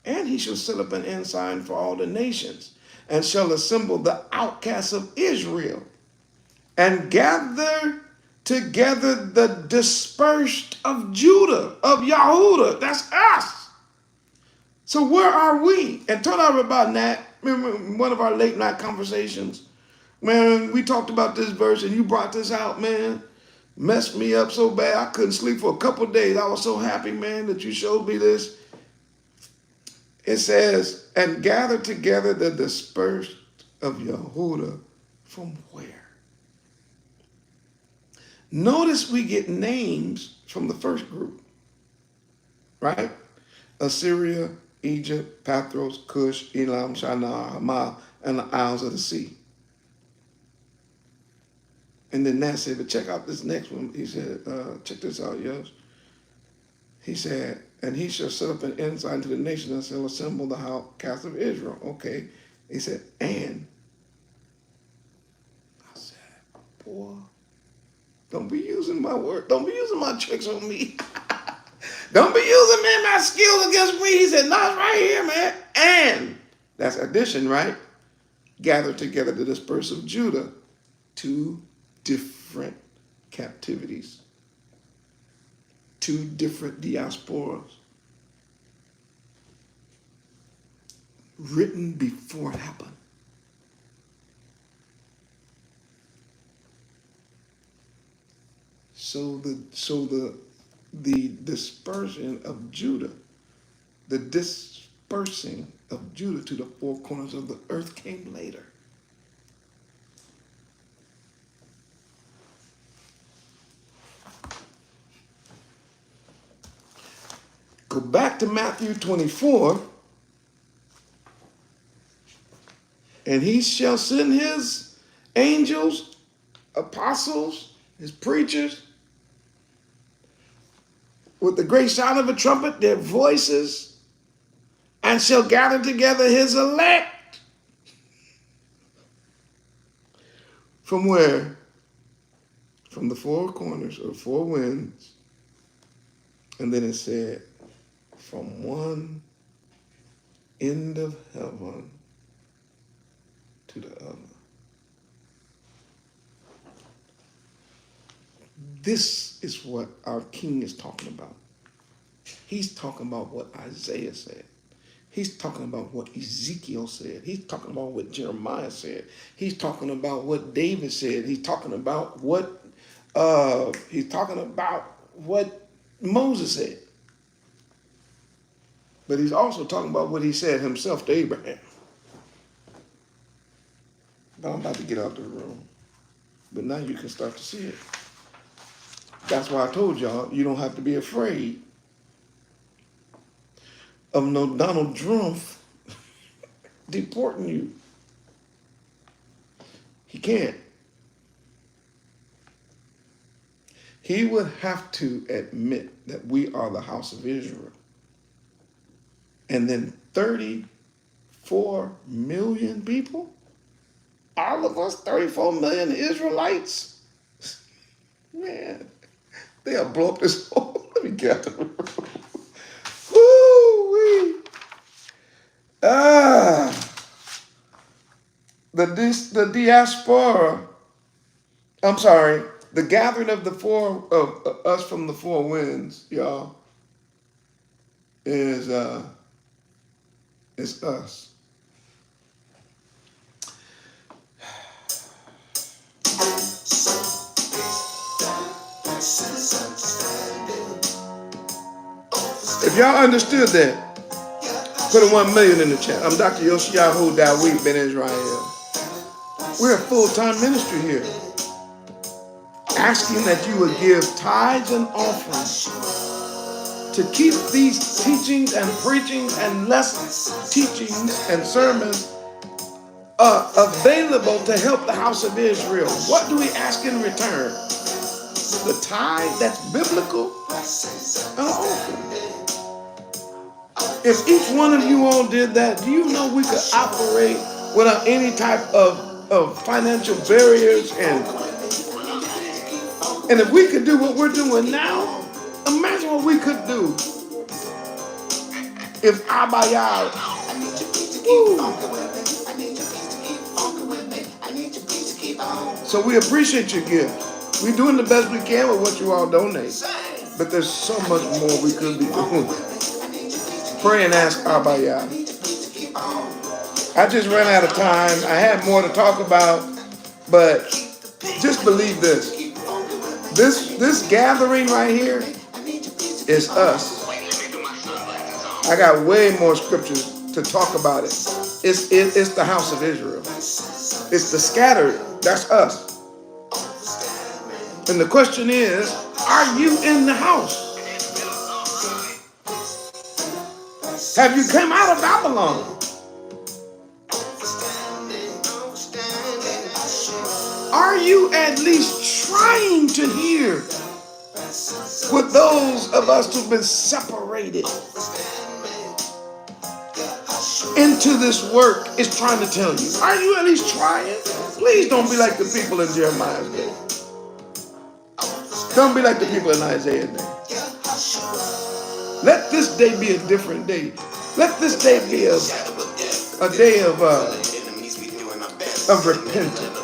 S1: And he shall set up an ensign for all the nations, and shall assemble the outcasts of Israel, and gather together the dispersed of Judah, of Yahudah. That's us. So where are we? And told her about that. Remember one of our late night conversations? Man, we talked about this verse, and you brought this out, man. Messed me up so bad I couldn't sleep for a couple of days. I was so happy, man, that you showed me this. It says, and gather together the dispersed of Yahudah from where? Notice we get names from the first group, right? Assyria, Egypt, Pathros, Cush, Elam, Shinar, Hamath, and the Isles of the Sea. And then Nat said, but check out this next one. He said, check this out, yes. He said, and he shall set up an ensign to the nation and shall assemble the house of Israel. Okay. He said, and I said, boy, don't be using my word. Don't be using my tricks on me. Don't be using, man, my skills against me. He said, no, it's right here, man. And that's addition, right? Gather together the dispersed of Judah, 2 different captivities, 2 different diasporas, written before it happened. So the dispersion of Judah, the dispersing of Judah to the 4 corners of the earth came later. Go back to Matthew 24, and he shall send his angels, apostles, his preachers, with the great sound of a trumpet, their voices, and shall gather together his elect. From where? From the 4 corners or 4 winds. And then it said, from one end of heaven to the other. This is what our king is talking about. He's talking about what Isaiah said. He's talking about what Ezekiel said. He's talking about what Jeremiah said. He's talking about what David said. He's talking about what Moses said. But he's also talking about what he said himself to Abraham. But I'm about to get out of the room. But now you can start to see it. That's why I told y'all, you don't have to be afraid of no Donald Trump deporting you. He can't. He would have to admit that we are the house of Israel. And then 34 million people? All of us, 34 million Israelites? Man, they'll blow up this whole. Let me get out of the room. Woo-wee. The diaspora, I'm sorry, the gathering of the 4 of us from the 4 winds, y'all, is us. If y'all understood that, put a 1 million in the chat. I'm Dr. Yoshiyahu Dawid Ben Israel. We're a full-time ministry here, asking that you would give tithes and offerings to keep these teachings and preachings and lessons, teachings and sermons available to help the house of Israel. What do we ask in return? The tithe that's biblical and offering. If each one of you all did that, do you know we could operate without any type of financial barriers? And if we could do what we're doing now, imagine what we could do if Abayah. So we appreciate your gift. We're doing the best we can with what you all donate. But there's so much more we could be doing. Pray and ask Abayah. I just ran out of time. I had more to talk about, but just believe this. This gathering right here is us. I got way more scriptures to talk about it. It's the house of Israel. It's the scattered. That's us. And the question is, are you in the house? Have you come out of Babylon? Are Are you at least trying to hear what those of us who've been separated into this work is trying to tell you? Are you at least trying? Please don't be like the people in Jeremiah's day. Don't be like the people in Isaiah's day. Let this day be a different day. Let this day be a day of repentance.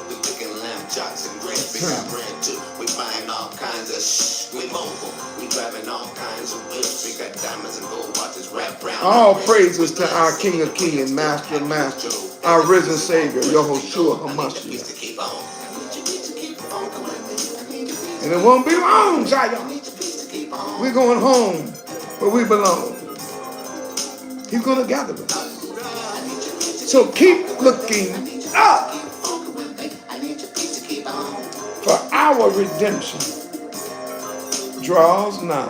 S1: All praises to our King of Kings and Master of Masters, our risen Savior, Yahushua HaMashiach. And it won't be long, Zion. We're going home where we belong. He's going to gather us. So keep looking up, for our redemption draws nigh.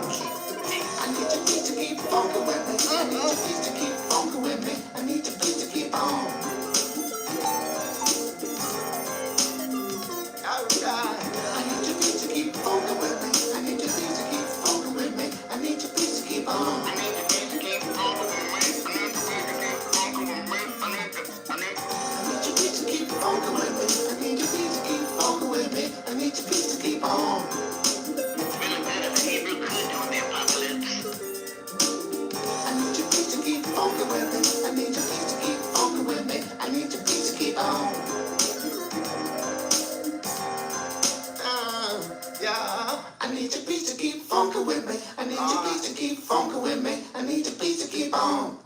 S2: I need your peace to keep funkin' with me. I need your peace to keep funkin' with me. I need your peace to keep on.